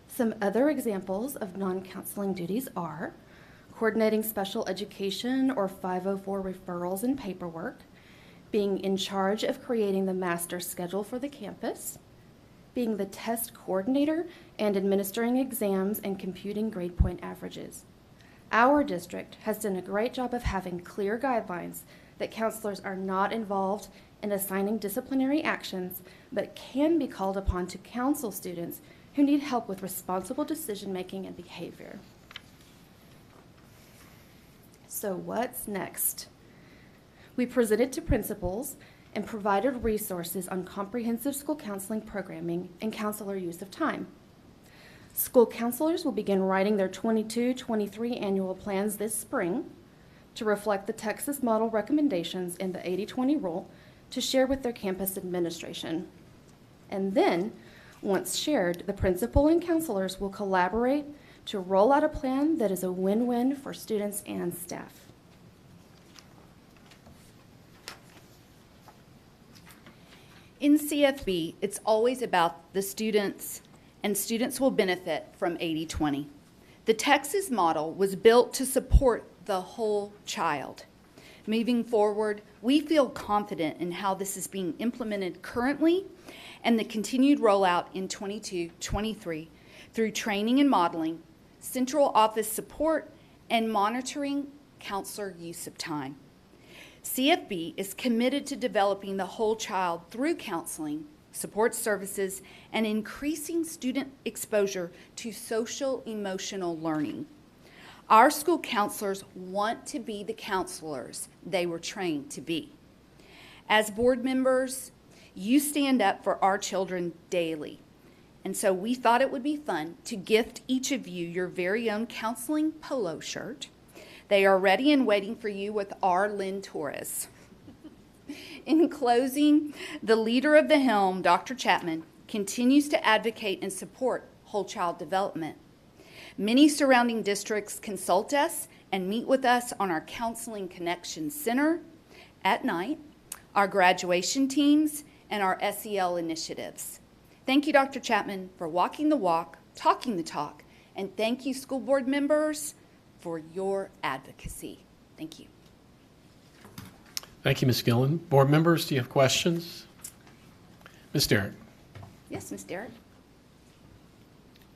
Some other examples of non-counseling duties are coordinating special education or 504 referrals and paperwork, being in charge of creating the master schedule for the campus, being the test coordinator and administering exams and computing grade point averages. Our district has done a great job of having clear guidelines that counselors are not involved in assigning disciplinary actions, but can be called upon to counsel students who need help with responsible decision-making and behavior. So what's next? We presented to principals and provided resources on comprehensive school counseling programming and counselor use of time. School counselors will begin writing their 22-23 annual plans this spring to reflect the Texas model recommendations in the 80-20 rule to share with their campus administration. And then, once shared, the principal and counselors will collaborate to roll out a plan that is a win-win for students and staff. In CFB, it's always about the students, and students will benefit from 80-20. The Texas model was built to support the whole child. Moving forward, we feel confident in how this is being implemented currently and the continued rollout in 22-23 through training and modeling, central office support, and monitoring counselor use of time. CFB is committed to developing the whole child through counseling, support services, and increasing student exposure to social emotional learning. Our school counselors want to be the counselors they were trained to be. As board members, you stand up for our children daily. And so we thought it would be fun to gift each of you your very own counseling polo shirt. They are ready and waiting for you with our Lynn Torres. In closing, the leader of the helm, Dr. Chapman, continues to advocate and support whole child development. Many surrounding districts consult us and meet with us on our Counseling Connection Center at night, our graduation teams, and our SEL initiatives. Thank you, Dr. Chapman, for walking the walk, talking the talk, and thank you, school board members, for your advocacy. Thank you. Thank you, Ms. Gillen. Board members, do you have questions? Ms. Derrick. Yes, Ms. Derrick.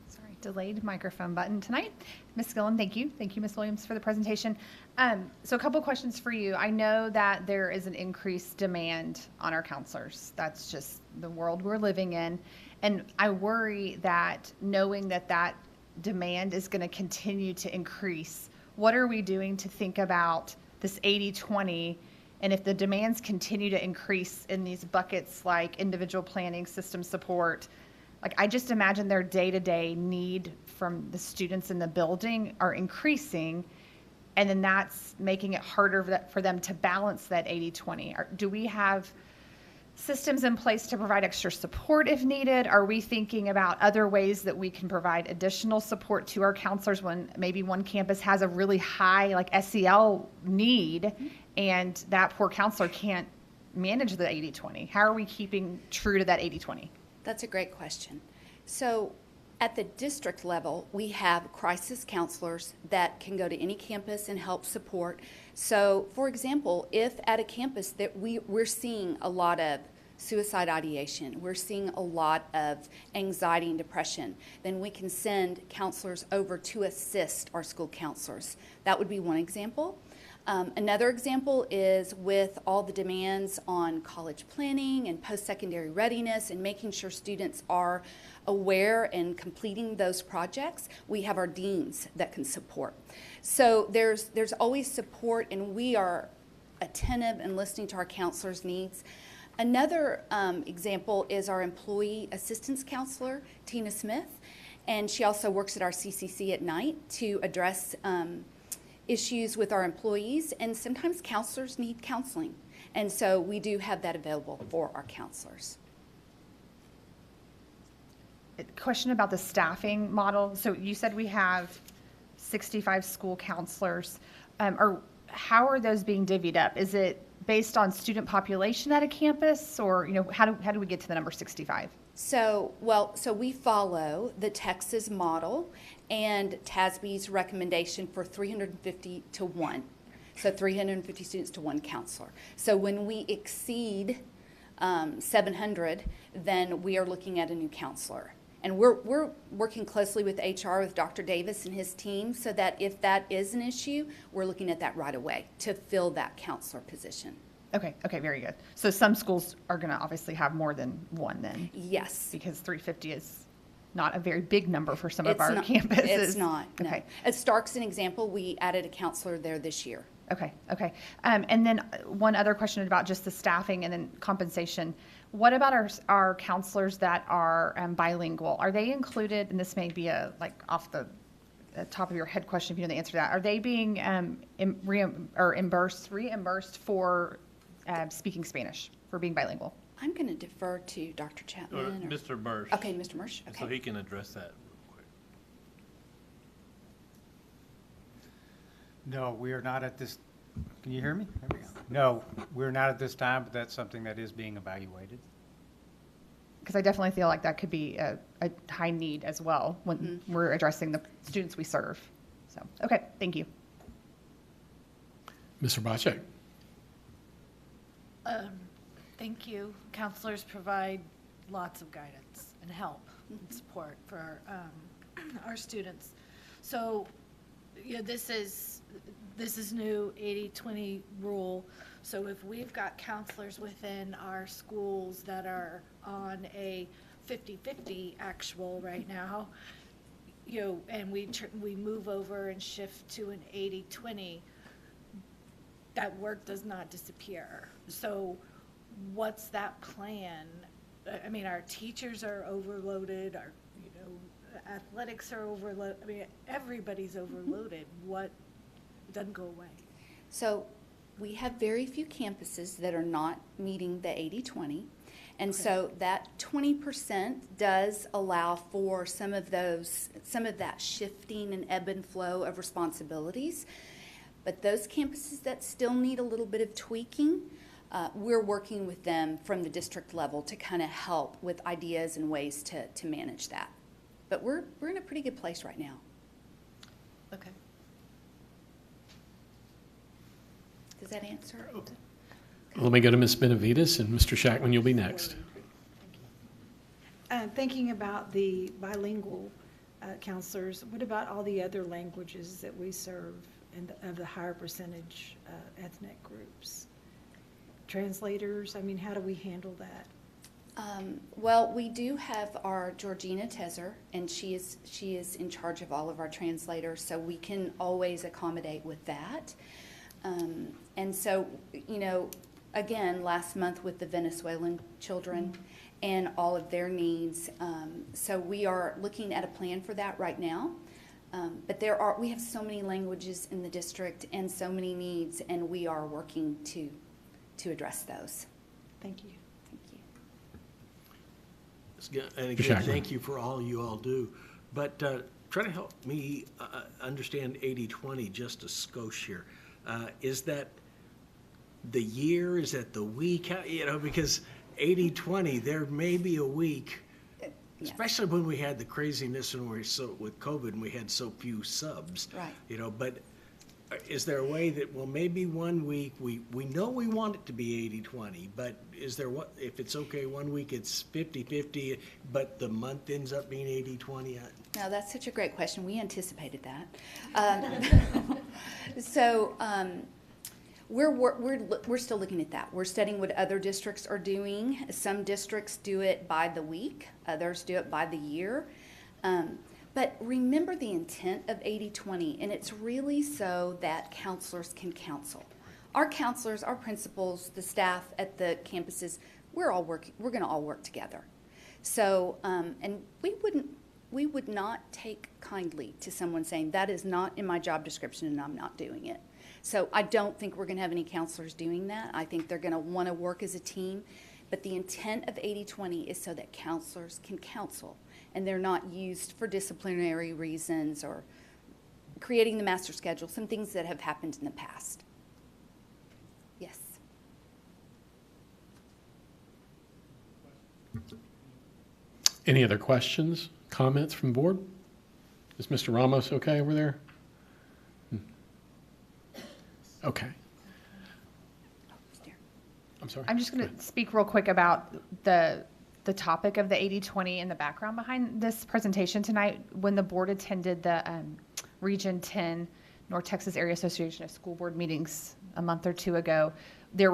Sorry, delayed microphone button tonight. Ms. Gillen, thank you. Thank you, Ms. Williams, for the presentation. So a couple questions for you. I know that there is an increased demand on our counselors. That's just the world we're living in. And I worry that knowing that that demand is going to continue to increase, what are we doing to think about this 80-20? And if the demands continue to increase in these buckets like individual planning, system support, like I just imagine their day-to-day need from the students in the building are increasing, and then that's making it harder for them to balance that 80-20. Do we have systems in place to provide extra support if needed? Are we thinking about other ways that we can provide additional support to our counselors when maybe one campus has a really high like SEL need and that poor counselor can't manage the 80-20? How are we keeping true to that 80-20? That's a great question. So at the district level, we have crisis counselors that can go to any campus and help support. So, for example, if at a campus that we're seeing a lot of suicide ideation, we're seeing a lot of anxiety and depression, then we can send counselors over to assist our school counselors. That would be one example. Another example is with all the demands on college planning and post-secondary readiness and making sure students are aware and completing those projects, we have our deans that can support. So there's always support, and we are attentive and listening to our counselors' needs. Another example is our employee assistance counselor, Tina Smith, and she also works at our CCC at night to address issues with our employees, and sometimes counselors need counseling. And so we do have that available for our counselors. A question about the staffing model. So you said we have 65 school counselors. Or how are those being divvied up? Is it based on student population at a campus, or how do we get to the number 65? So we follow the Texas model, and TASB's recommendation for 350 to 1. So 350 students to 1 counselor. So when we exceed 700, then we are looking at a new counselor. And we're working closely with HR, with Dr. Davis and his team, so that if that is an issue, we're looking at that right away to fill that counselor position. Okay, very good. So some schools are going to obviously have more than one then? Yes. Because 350 is not a very big number for some of our not, campuses. It's not, no. Okay. At Stark's an example, we added a counselor there this year. Okay. And then one other question about just the staffing and then compensation. What about our counselors that are bilingual? Are they included, and this may be off the top of your head question if you know the answer to that, are they being reimbursed for speaking Spanish, for being bilingual? I'm going to defer to Dr. Chapman. Or Mr. Mersch. Okay, Mr. Mersch. Okay. So he can address that. No, we are not at this, can you hear me? There we go. No, we're not at this time, but that's something that is being evaluated. Because I definitely feel like that could be a high need as well when we're addressing the students we serve. So, okay, thank you. Mr. Bacek. Thank you. Counselors provide lots of guidance and help and support for our students. So, this is new 80-20 rule. So if we've got counselors within our schools that are on a 50-50 actual right now, and we move over and shift to an 80-20, that work does not disappear. So what's that plan? I mean, our teachers are overloaded, our athletics are overloaded. I mean, everybody's overloaded. What doesn't go away? So we have very few campuses that are not meeting the 80-20. And so that 20% does allow for some of that shifting and ebb and flow of responsibilities. But those campuses that still need a little bit of tweaking, we're working with them from the district level to kind of help with ideas and ways to manage that. But we're in a pretty good place right now. Okay. Does that answer? Let me go to Ms. Benavides, and Mr. Shackman, you'll be next. Thinking about the bilingual counselors, what about all the other languages that we serve and of the higher percentage ethnic groups? Translators, I mean, how do we handle that? Well, we do have our Georgina Tezer, and she is in charge of all of our translators, so we can always accommodate with that. And so, again, last month with the Venezuelan children and all of their needs, so we are looking at a plan for that right now. But we have so many languages in the district and so many needs, and we are working to address those. Thank you. And again, thank you for all you all do. But try to help me understand 80-20 just a skosh here. Is that the year? Is that the week? Because 80-20, there may be a week, especially when we had the craziness and with COVID and we had so few subs. Right. But is there a way that, well, maybe 1 week, we know we want it to be 80-20, but is there if it's okay, 1 week it's 50-50, but the month ends up being 80-20? No, that's such a great question. We anticipated that. So we're still looking at that. We're studying what other districts are doing. Some districts do it by the week. Others do it by the year. But remember the intent of 80-20, and it's really so that counselors can counsel. Our counselors, our principals, the staff at the campuses, we're going to all work together. So, and we would not take kindly to someone saying, that is not in my job description and I'm not doing it. So I don't think we're going to have any counselors doing that. I think they're going to want to work as a team. But the intent of 80-20 is so that counselors can counsel, and they're not used for disciplinary reasons or creating the master schedule, some things that have happened in the past. Yes. Any other questions, comments from the board? Is Mr. Ramos okay over there? Okay. I'm sorry. I'm just going to speak real quick about the topic of the 80-20 and the background behind this presentation tonight. When the board attended the Region 10 North Texas Area Association of School Board meetings a month or two ago, there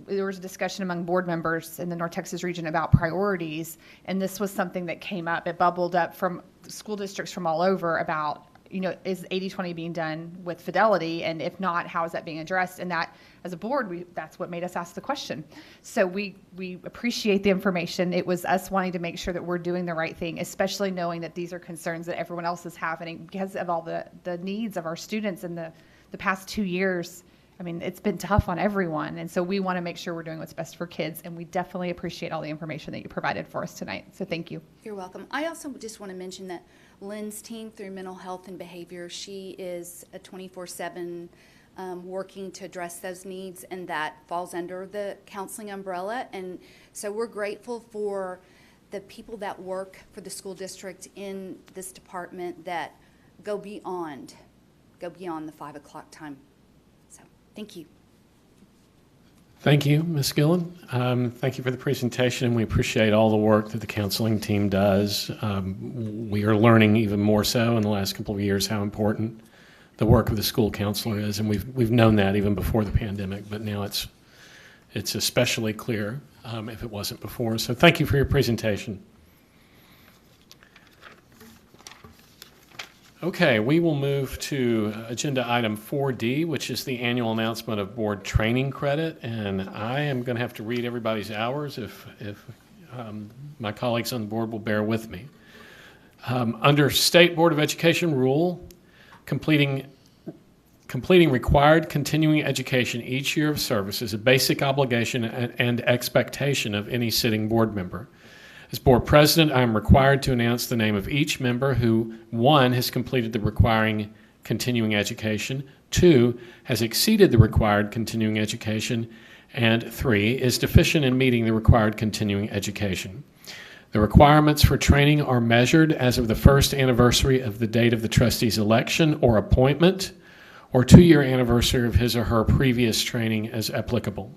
was a discussion among board members in the North Texas region about priorities, and this was something that came up. It bubbled up from school districts from all over about, is 80-20 being done with fidelity? And if not, how is that being addressed? And that, as a board, that's what made us ask the question. So we appreciate the information. It was us wanting to make sure that we're doing the right thing, especially knowing that these are concerns that everyone else is having because of all the needs of our students in the past 2 years. I mean, it's been tough on everyone. And so we want to make sure we're doing what's best for kids. And we definitely appreciate all the information that you provided for us tonight. So thank you. You're welcome. I also just want to mention that Lynn's team through mental health and behavior, she is a 24/7 working to address those needs, and that falls under the counseling umbrella. And so we're grateful for the people that work for the school district in this department that go beyond the 5 o'clock time. So thank you. Thank you, Ms. Gillen. Thank you for the presentation, and we appreciate all the work that the counseling team does. We are learning even more so in the last couple of years how important the work of the school counselor is, and we've known that even before the pandemic, but now it's especially clear if it wasn't before. So thank you for your presentation. Okay, we will move to agenda item 4D, which is the annual announcement of board training credit. And I am going to have to read everybody's hours if my colleagues on the board will bear with me. Under State Board of Education rule, completing required continuing education each year of service is a basic obligation and expectation of any sitting board member. As board president, I am required to announce the name of each member who, 1, has completed the requiring continuing education, 2, has exceeded the required continuing education, and 3, is deficient in meeting the required continuing education. The requirements for training are measured as of the first anniversary of the date of the trustee's election or appointment, or 2-year anniversary of his or her previous training as applicable.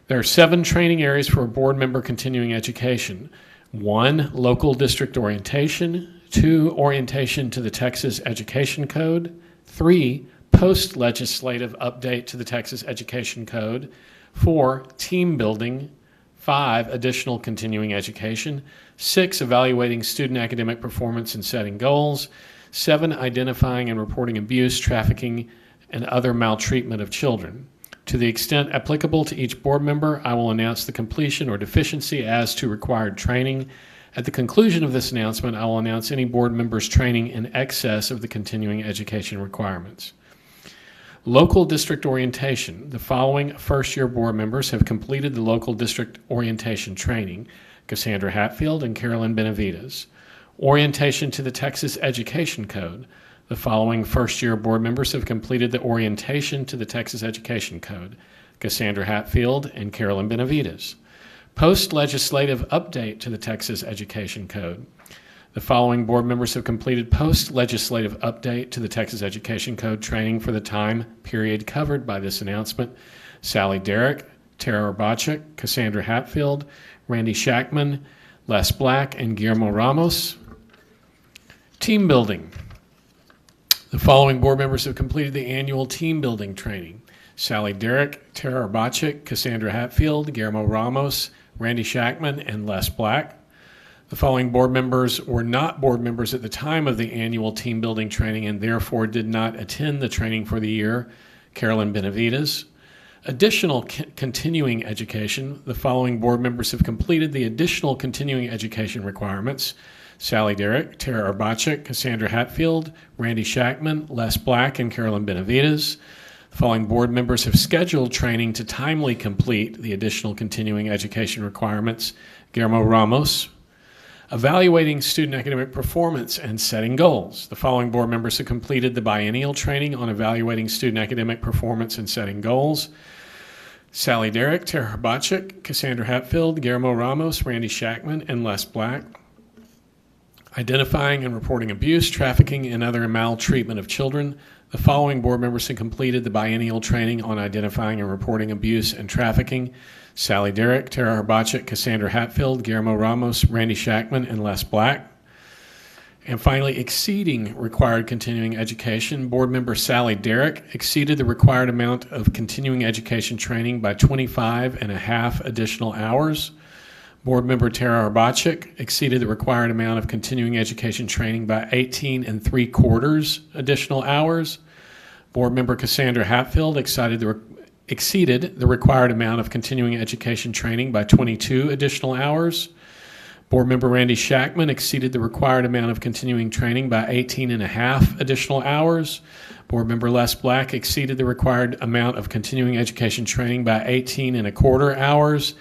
There are 7 training areas for a board member continuing education. 1, local district orientation. 2, orientation to the Texas Education Code. 3, post-legislative update to the Texas Education Code. 4, team building. 5, additional continuing education. 6, evaluating student academic performance and setting goals. 7, identifying and reporting abuse, trafficking, and other maltreatment of children. To the extent applicable to each board member, I will announce the completion or deficiency as to required training. At the conclusion of this announcement, I will announce any board member's training in excess of the continuing education requirements. Local district orientation. The following first-year board members have completed the local district orientation training: Cassandra Hatfield and Carolyn Benavides. Orientation to the Texas Education Code. The following first-year board members have completed the orientation to the Texas Education Code: Cassandra Hatfield and Carolyn Benavides. Post-legislative update to the Texas Education Code. The following board members have completed post-legislative update to the Texas Education Code training for the time period covered by this announcement: Sally Derrick, Tara Urbachek, Cassandra Hatfield, Randy Shackman, Les Black, and Guillermo Ramos. Team building. The following board members have completed the annual team building training: Sally Derrick, Tara Urbachek, Cassandra Hatfield, Guillermo Ramos, Randy Shackman, and Les Black. The following board members were not board members at the time of the annual team building training and therefore did not attend the training for the year: Carolyn Benavides. Additional continuing education. The following board members have completed the additional continuing education requirements: Sally Derrick, Tara Urbachek, Cassandra Hatfield, Randy Shackman, Les Black, and Carolyn Benavides. The following board members have scheduled training to timely complete the additional continuing education requirements: Guillermo Ramos. Evaluating student academic performance and setting goals. The following board members have completed the biennial training on evaluating student academic performance and setting goals: Sally Derrick, Tara Urbachek, Cassandra Hatfield, Guillermo Ramos, Randy Shackman, and Les Black. identifying and reporting abuse, trafficking, and other maltreatment of children. The following board members have completed the biennial training on identifying and reporting abuse and trafficking: Sally Derrick, Tara Herbachik, Cassandra Hatfield, Guillermo Ramos, Randy Shackman, and Les Black. And finally, exceeding required continuing education. Board member Sally Derrick exceeded the required amount of continuing education training by 25.5 additional hours. Board member Tara Herbachik exceeded the required amount of continuing education training by 18.75 additional hours. Board member Cassandra Hatfield exceeded the required amount of continuing education training by 22 additional hours. Board member Randy Shackman exceeded the required amount of continuing training by 18.5 additional hours. Board member Les Black exceeded the required amount of continuing education training by 18.25 hours.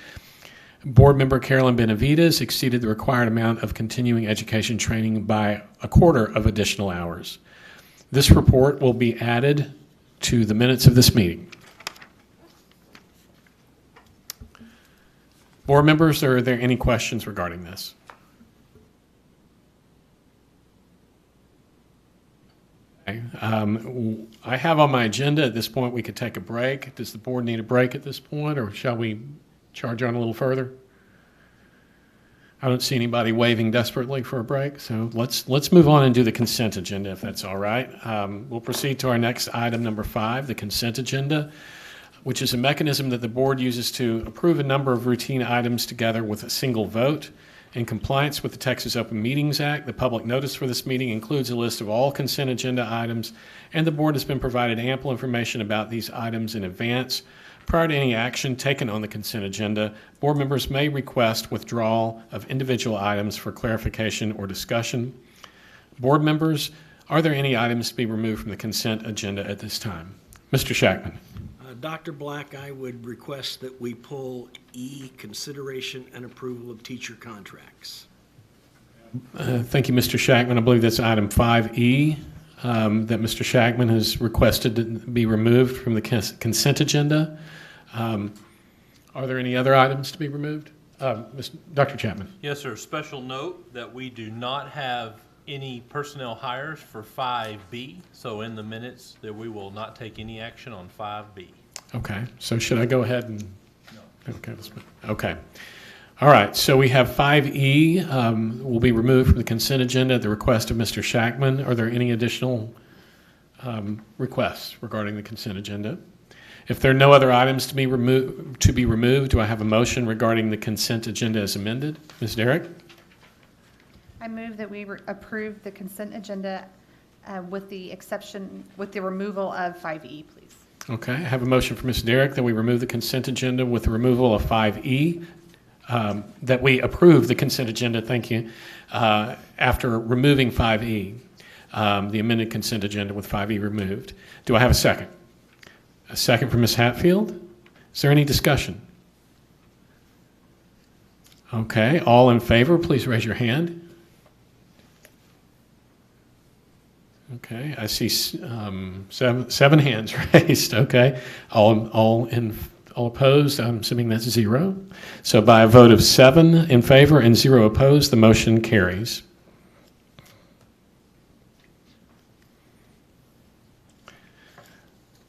Board member Carolyn Benavides exceeded the required amount of continuing education training by 1/4 additional hours. This report will be added to the minutes of this meeting. Board members, are there any questions regarding this? Okay. I have on my agenda at this point we could take a break. Does the board need a break at this point, or shall we charge on a little further? I don't see anybody waving desperately for a break, so let's move on and do the consent agenda, if that's all right. We'll proceed to our next item, number 5, the consent agenda, which is a mechanism that the board uses to approve a number of routine items together with a single vote. In compliance with the Texas Open Meetings Act, the public notice for this meeting includes a list of all consent agenda items, and the board has been provided ample information about these items in advance. Prior to any action taken on the consent agenda, board members may request withdrawal of individual items for clarification or discussion. Board members, are there any items to be removed from the consent agenda at this time? Mr. Shackman. Dr. Black, I would request that we pull E, consideration and approval of teacher contracts. Thank you, Mr. Shackman. I believe that's item 5E that Mr. Shackman has requested to be removed from the consent agenda. Are there any other items to be removed? Dr. Chapman. Yes, sir. Special note that we do not have any personnel hires for 5B, so in the minutes that we will not take any action on 5B. Okay, so should I go ahead and? No. Okay. All right, so we have 5E will be removed from the consent agenda at the request of Mr. Shackman. Are there any additional requests regarding the consent agenda? If there are no other items to be removed, do I have a motion regarding the consent agenda as amended? Ms. Derrick? I move that we approve the consent agenda with the removal of 5E, please. Okay, I have a motion for Ms. Derrick that we remove the consent agenda with the removal of 5E, that we approve the consent agenda, thank you, after removing 5E, the amended consent agenda with 5E removed. Do I have a second? A second from Ms. Hatfield? Is there any discussion? Okay, all in favor, please raise your hand. Okay, I see seven hands raised. Okay, all opposed. I'm assuming that's 0. So by a vote of 7 in favor and 0 opposed, the motion carries.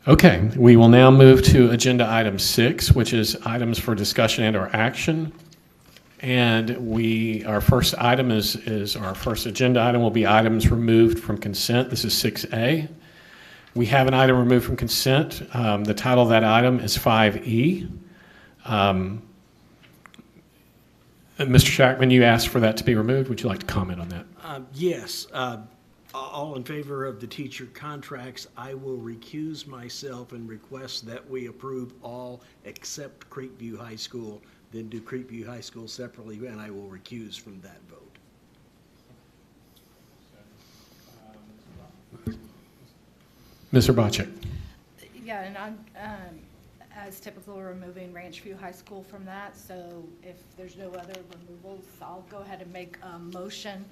Okay, we will now move to agenda item 6, which is items for discussion and/or action. And our first item our first agenda item will be items removed from consent. This is 6A. We have an item removed from consent. The title of that item is 5E. Mr. Shackman, you asked for that to be removed. Would you like to comment on that? Yes. All in favor of the teacher contracts, I will recuse myself and request that we approve all except Creekview High School, then do Creekview High School separately, and I will recuse from that vote. Ms. Herbachik. Yeah, and I'm, as typical, removing Ranchview High School from that. So if there's no other removals, I'll go ahead and make a motion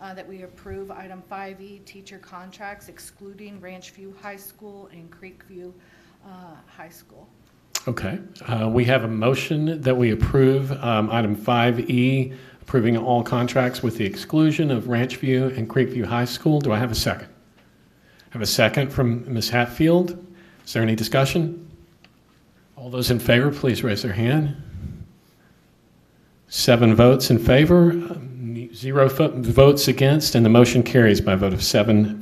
that we approve item 5E, teacher contracts, excluding Ranchview High School and Creekview High School. Okay. We have a motion that we approve item 5E, approving all contracts with the exclusion of Ranchview and Creekview High School. Do I have a second? I have a second from Ms. Hatfield. Is there any discussion? All those in favor, please raise their hand. 7 votes in favor, 0 votes against, and the motion carries by a vote of 7-0.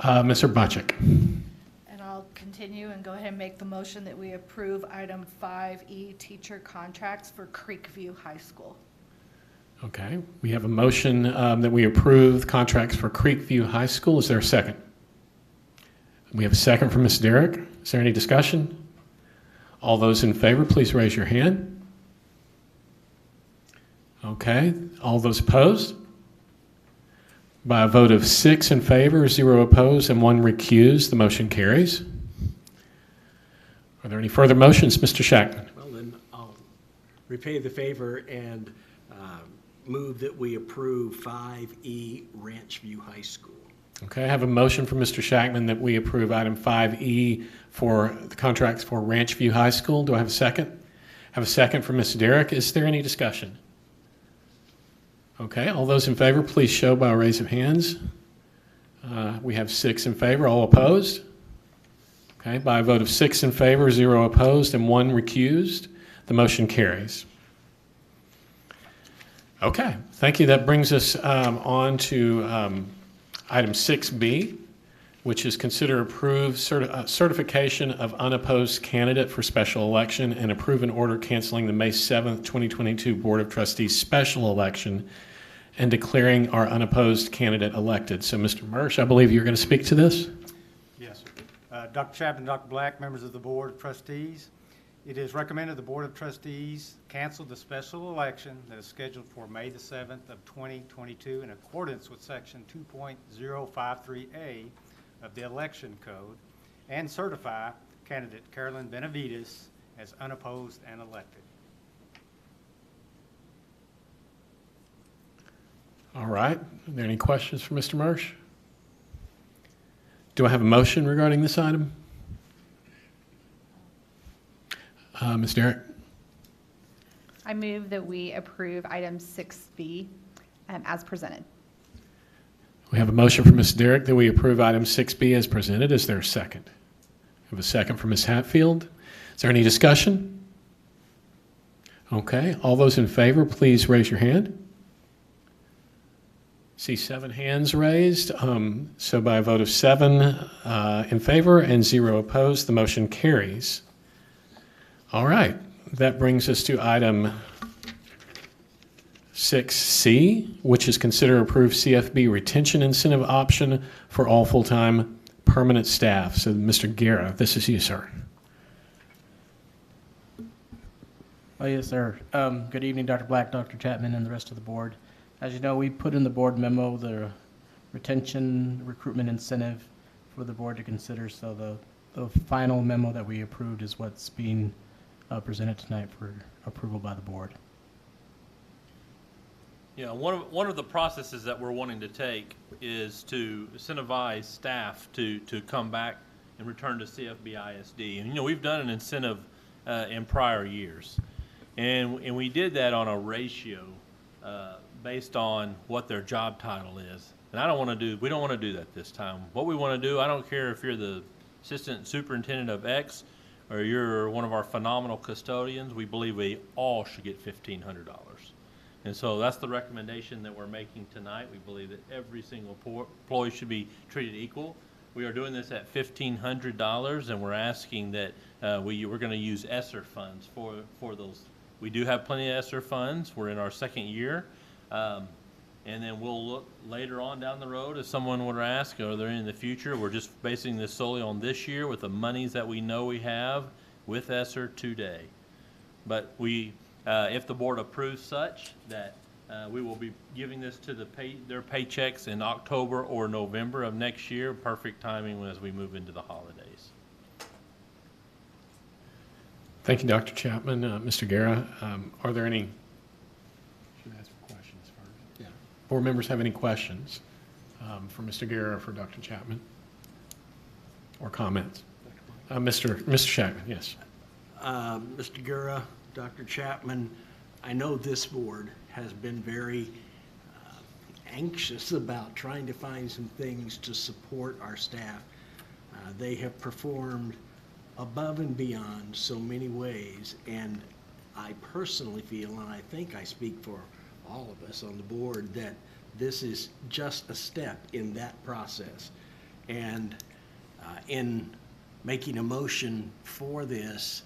Mr. Bocek. And I'll continue and go ahead and make the motion that we approve item 5E, teacher contracts for Creekview High School. Okay, we have a motion that we approve contracts for Creekview High School. Is there a second? We have a second from Ms. Derrick. Is there any discussion? All those in favor, please raise your hand. Okay, all those opposed? By a vote of 6 in favor, 0 opposed, and 1 recused, the motion carries. Are there any further motions, Mr. Shackman? Well, then I'll repay the favor and move that we approve 5E Ranchview High School. Okay, I have a motion from Mr. Shackman that we approve item 5E for the contracts for Ranchview High School. Do I have a second? I have a second from Ms. Derrick. Is there any discussion? Okay, all those in favor, please show by a raise of hands. We have 6 in favor, all opposed. Okay, by a vote of 6 in favor, 0 opposed, and 1 recused, the motion carries. Okay, thank you. That brings us on to item 6B, which is consider approve certification of unopposed candidate for special election and approve an order canceling the May 7th, 2022 Board of Trustees special election and declaring our unopposed candidate elected. So, Mr. Mersch, I believe you're going to speak to this? Yes, sir. Dr. Chapman, Dr. Black, members of the Board of Trustees, it is recommended the Board of Trustees cancel the special election that is scheduled for May the 7th of 2022 in accordance with Section 2.053A of the Election Code and certify candidate Carolyn Benavides as unopposed and elected. All right. Are there any questions for Mr. Mersch? Do I have a motion regarding this item? Ms. Derrick? I move that we approve item 6B as presented. We have a motion from Ms. Derrick that we approve item 6B as presented. Is there a second? We have a second from Ms. Hatfield. Is there any discussion? Okay. All those in favor, please raise your hand. See 7 hands raised. So by a vote of 7 in favor and 0 opposed, the motion carries. All right. That brings us to item 6C, which is consider approve CFB retention incentive option for all full-time permanent staff. So, Mr. Guerra, this is you, sir. Oh, yes, sir. Good evening, Dr. Black, Dr. Chapman, and the rest of the board. As you know, we put in the board memo the retention recruitment incentive for the board to consider. So the final memo that we approved is what's being presented tonight for approval by the board. Yeah, one of the processes that we're wanting to take is to incentivize staff to come back and return to CFB ISD. And, you know, we've done an incentive in prior years. And we did that on a ratio based on what their job title is. And we don't want to do that this time. What we want to do, I don't care if you're the assistant superintendent of X or you're one of our phenomenal custodians, we believe we all should get $1,500. And so that's the recommendation that we're making tonight. We believe that every single employee should be treated equal. We are doing this at $1,500, and we're asking that we're going to use ESSER funds for those. We do have plenty of ESSER funds. We're in our second year. And then we'll look later on down the road if someone would ask, or they're in the future. We're just basing this solely on this year with the monies that we know we have with ESSER today. But if the board approves such, that we will be giving this to their paychecks in October or November of next year. Perfect timing as we move into the holidays. Thank you, Dr. Chapman. Mr. Guerra, are there any? Should I ask for questions first? Yeah. Board members have any questions for Mr. Guerra or for Dr. Chapman? Or comments? Mr. Shackman, yes. Mr. Guerra, Dr. Chapman, I know this board has been very anxious about trying to find some things to support our staff. They have performed above and beyond so many ways, and I personally feel, and I think I speak for all of us on the board, that this is just a step in that process. And in making a motion for this,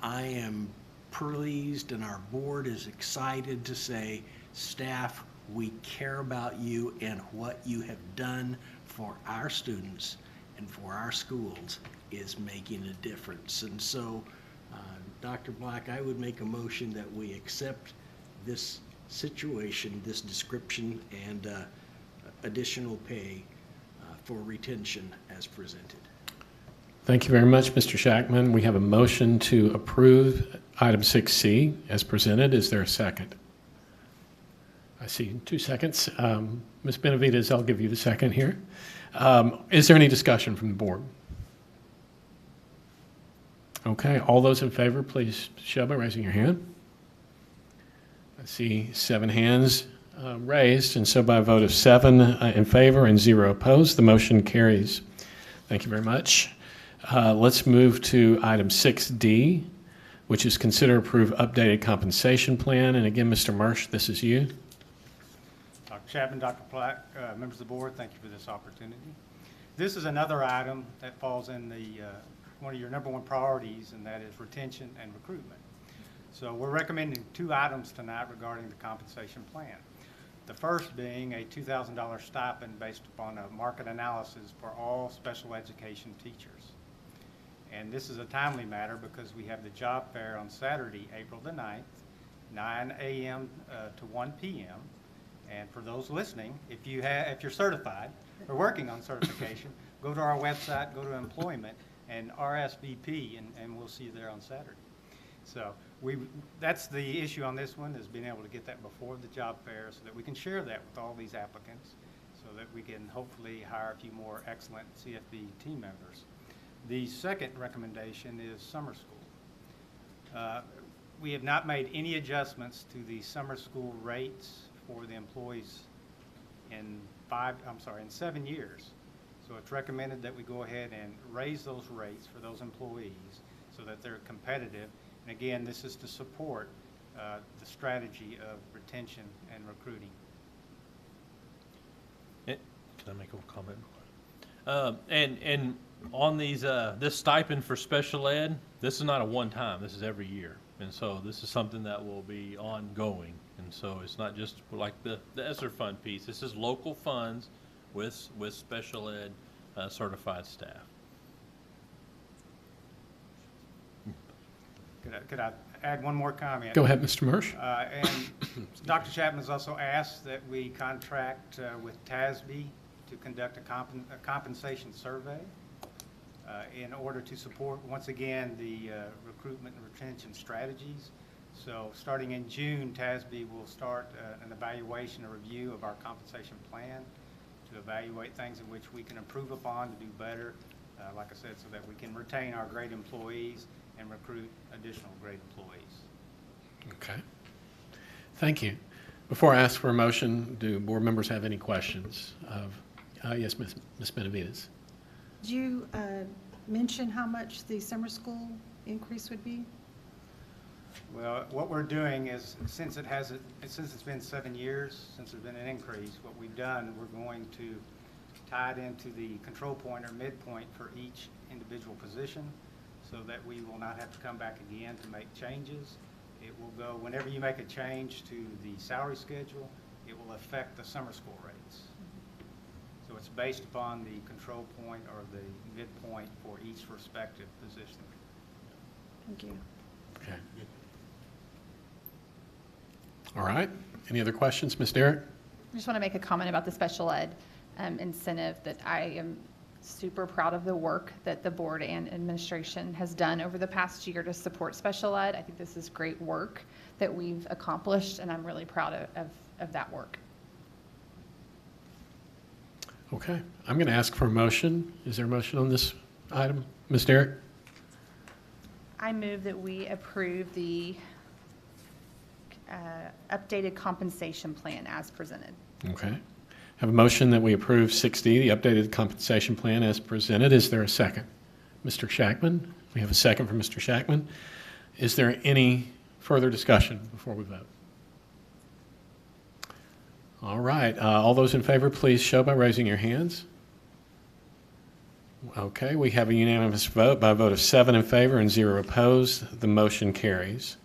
I am pleased and our board is excited to say, staff, we care about you and what you have done for our students and for our schools is making a difference. And so, Dr. Black, I would make a motion that we accept this situation, this description, and additional pay for retention as presented. Thank you very much, Mr. Shackman. We have a motion to approve item 6C as presented. Is there a second? I see 2 seconds. Ms. Benavides, I'll give you the second here. Is there any discussion from the board? Okay, all those in favor, please show by raising your hand. I see 7 hands raised, and so by a vote of 7 in favor and 0 opposed, the motion carries. Thank you very much. Let's move to item 6D, which is consider approve updated compensation plan. And again, Mr. Marsh, this is you. Dr. Chapman, Dr. Black, members of the board, thank you for this opportunity. This is another item that falls in the one of your #1 priorities, and that is retention and recruitment. So we're recommending 2 items tonight regarding the compensation plan. The first being a $2,000 stipend based upon a market analysis for all special education teachers. And this is a timely matter because we have the job fair on Saturday, April the 9th, 9 a.m. To 1 p.m. And for those listening, if you're certified or working on certification, go to our website, go to employment, and RSVP, and we'll see you there on Saturday. So that's the issue on this one, is being able to get that before the job fair so that we can share that with all these applicants so that we can hopefully hire a few more excellent CFB team members. The second recommendation is summer school. We have not made any adjustments to the summer school rates for the employees in 7 years. So it's recommended that we go ahead and raise those rates for those employees so that they're competitive. And again, this is to support the strategy of retention and recruiting. Can I make a comment? And on these, this stipend for special ed, this is not a one-time, this is every year. And so this is something that will be ongoing. And so it's not just like the ESSER fund piece. This is local funds with special ed certified staff. Could I add one more comment? Go ahead, Mr. Marsh. And Dr. Chapman has also asked that we contract with TASB to conduct a compensation survey in order to support, once again, the recruitment and retention strategies. So starting in June, TASB will start an evaluation, a review of our compensation plan to evaluate things in which we can improve upon to do better, like I said, so that we can retain our great employees and recruit additional great employees. Okay. Thank you. Before I ask for a motion, do board members have any questions of, yes, Ms. Benavides? Did you mention how much the summer school increase would be? Well, what we're doing is, since it's been 7 years since there's been an increase, what we've done, we're going to tie it into the control point or midpoint for each individual position so that we will not have to come back again to make changes. It will go, whenever you make a change to the salary schedule, it will affect the summer school rates. So it's based upon the control point or the midpoint for each respective position. Thank you. Okay. All right. Any other questions? Ms. Derrick? I just want to make a comment about the special ed incentive, that I am super proud of the work that the board and administration has done over the past year to support special ed. I think this is great work that we've accomplished, and I'm really proud of that work. Okay. I'm going to ask for a motion. Is there a motion on this item? Ms. Derrick? I move that we approve the updated compensation plan as presented. Okay. Have a motion that we approve 6D, the updated compensation plan as presented. Is there a second? Mr. Shackman? We have a second from Mr. Shackman. Is there any further discussion before we vote? All right. All those in favor, please show by raising your hands. Okay. We have a unanimous vote by a vote of 7 in favor and 0 opposed. The motion carries.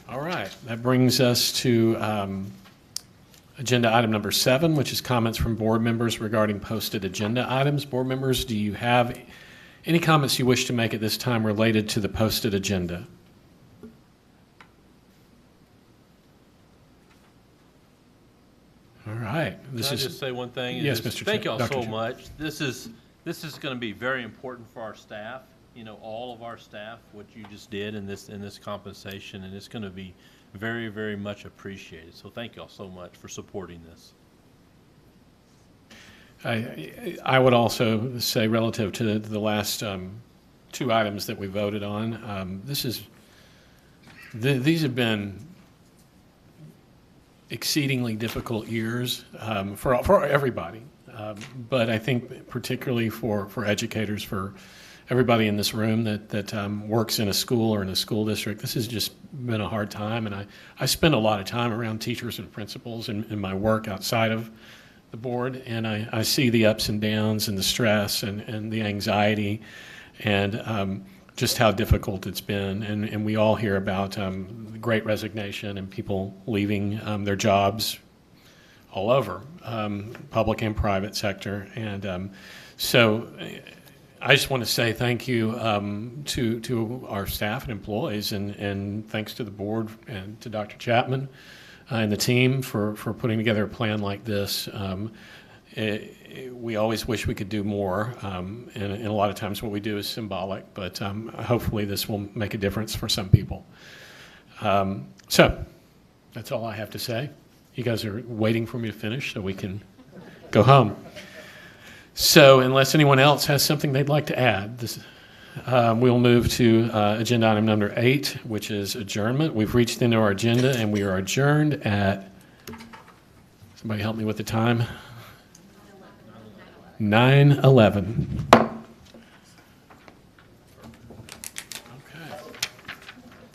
All right. That brings us to agenda item number 7, which is comments from board members regarding posted agenda items. Board members, do you have any comments you wish to make at this time related to the posted agenda? All right. Can I just say one thing? Yes, Just Mr. Thank y'all Dr. so Chair. much. This is going to be very important for our staff. You know, all of our staff, what you just did in this compensation, and it's going to be very, very much appreciated. So thank y'all so much for supporting this. I would also say relative to the last 2 items that we voted on, these have been exceedingly difficult years for everybody, but I think particularly for educators, for everybody in this room that works in a school or in a school district. This has just been a hard time, and I spend a lot of time around teachers and principals in my work outside of the board, and I see the ups and downs and the stress and the anxiety and just how difficult it's been. And we all hear about the great resignation and people leaving their jobs all over, public and private sector. And so I just want to say thank you to our staff and employees, and thanks to the board and to Dr. Chapman and the team for putting together a plan like this. We always wish we could do more, and a lot of times what we do is symbolic, but hopefully this will make a difference for some people. So that's all I have to say. You guys are waiting for me to finish so we can go home. So unless anyone else has something they'd like to add, we'll move to agenda item number 8, which is adjournment. We've reached into our agenda, and we are adjourned at, somebody help me with the time, 9:11. Okay.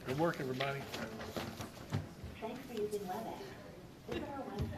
Good work, everybody. Thanks for using WebEx. Visit our website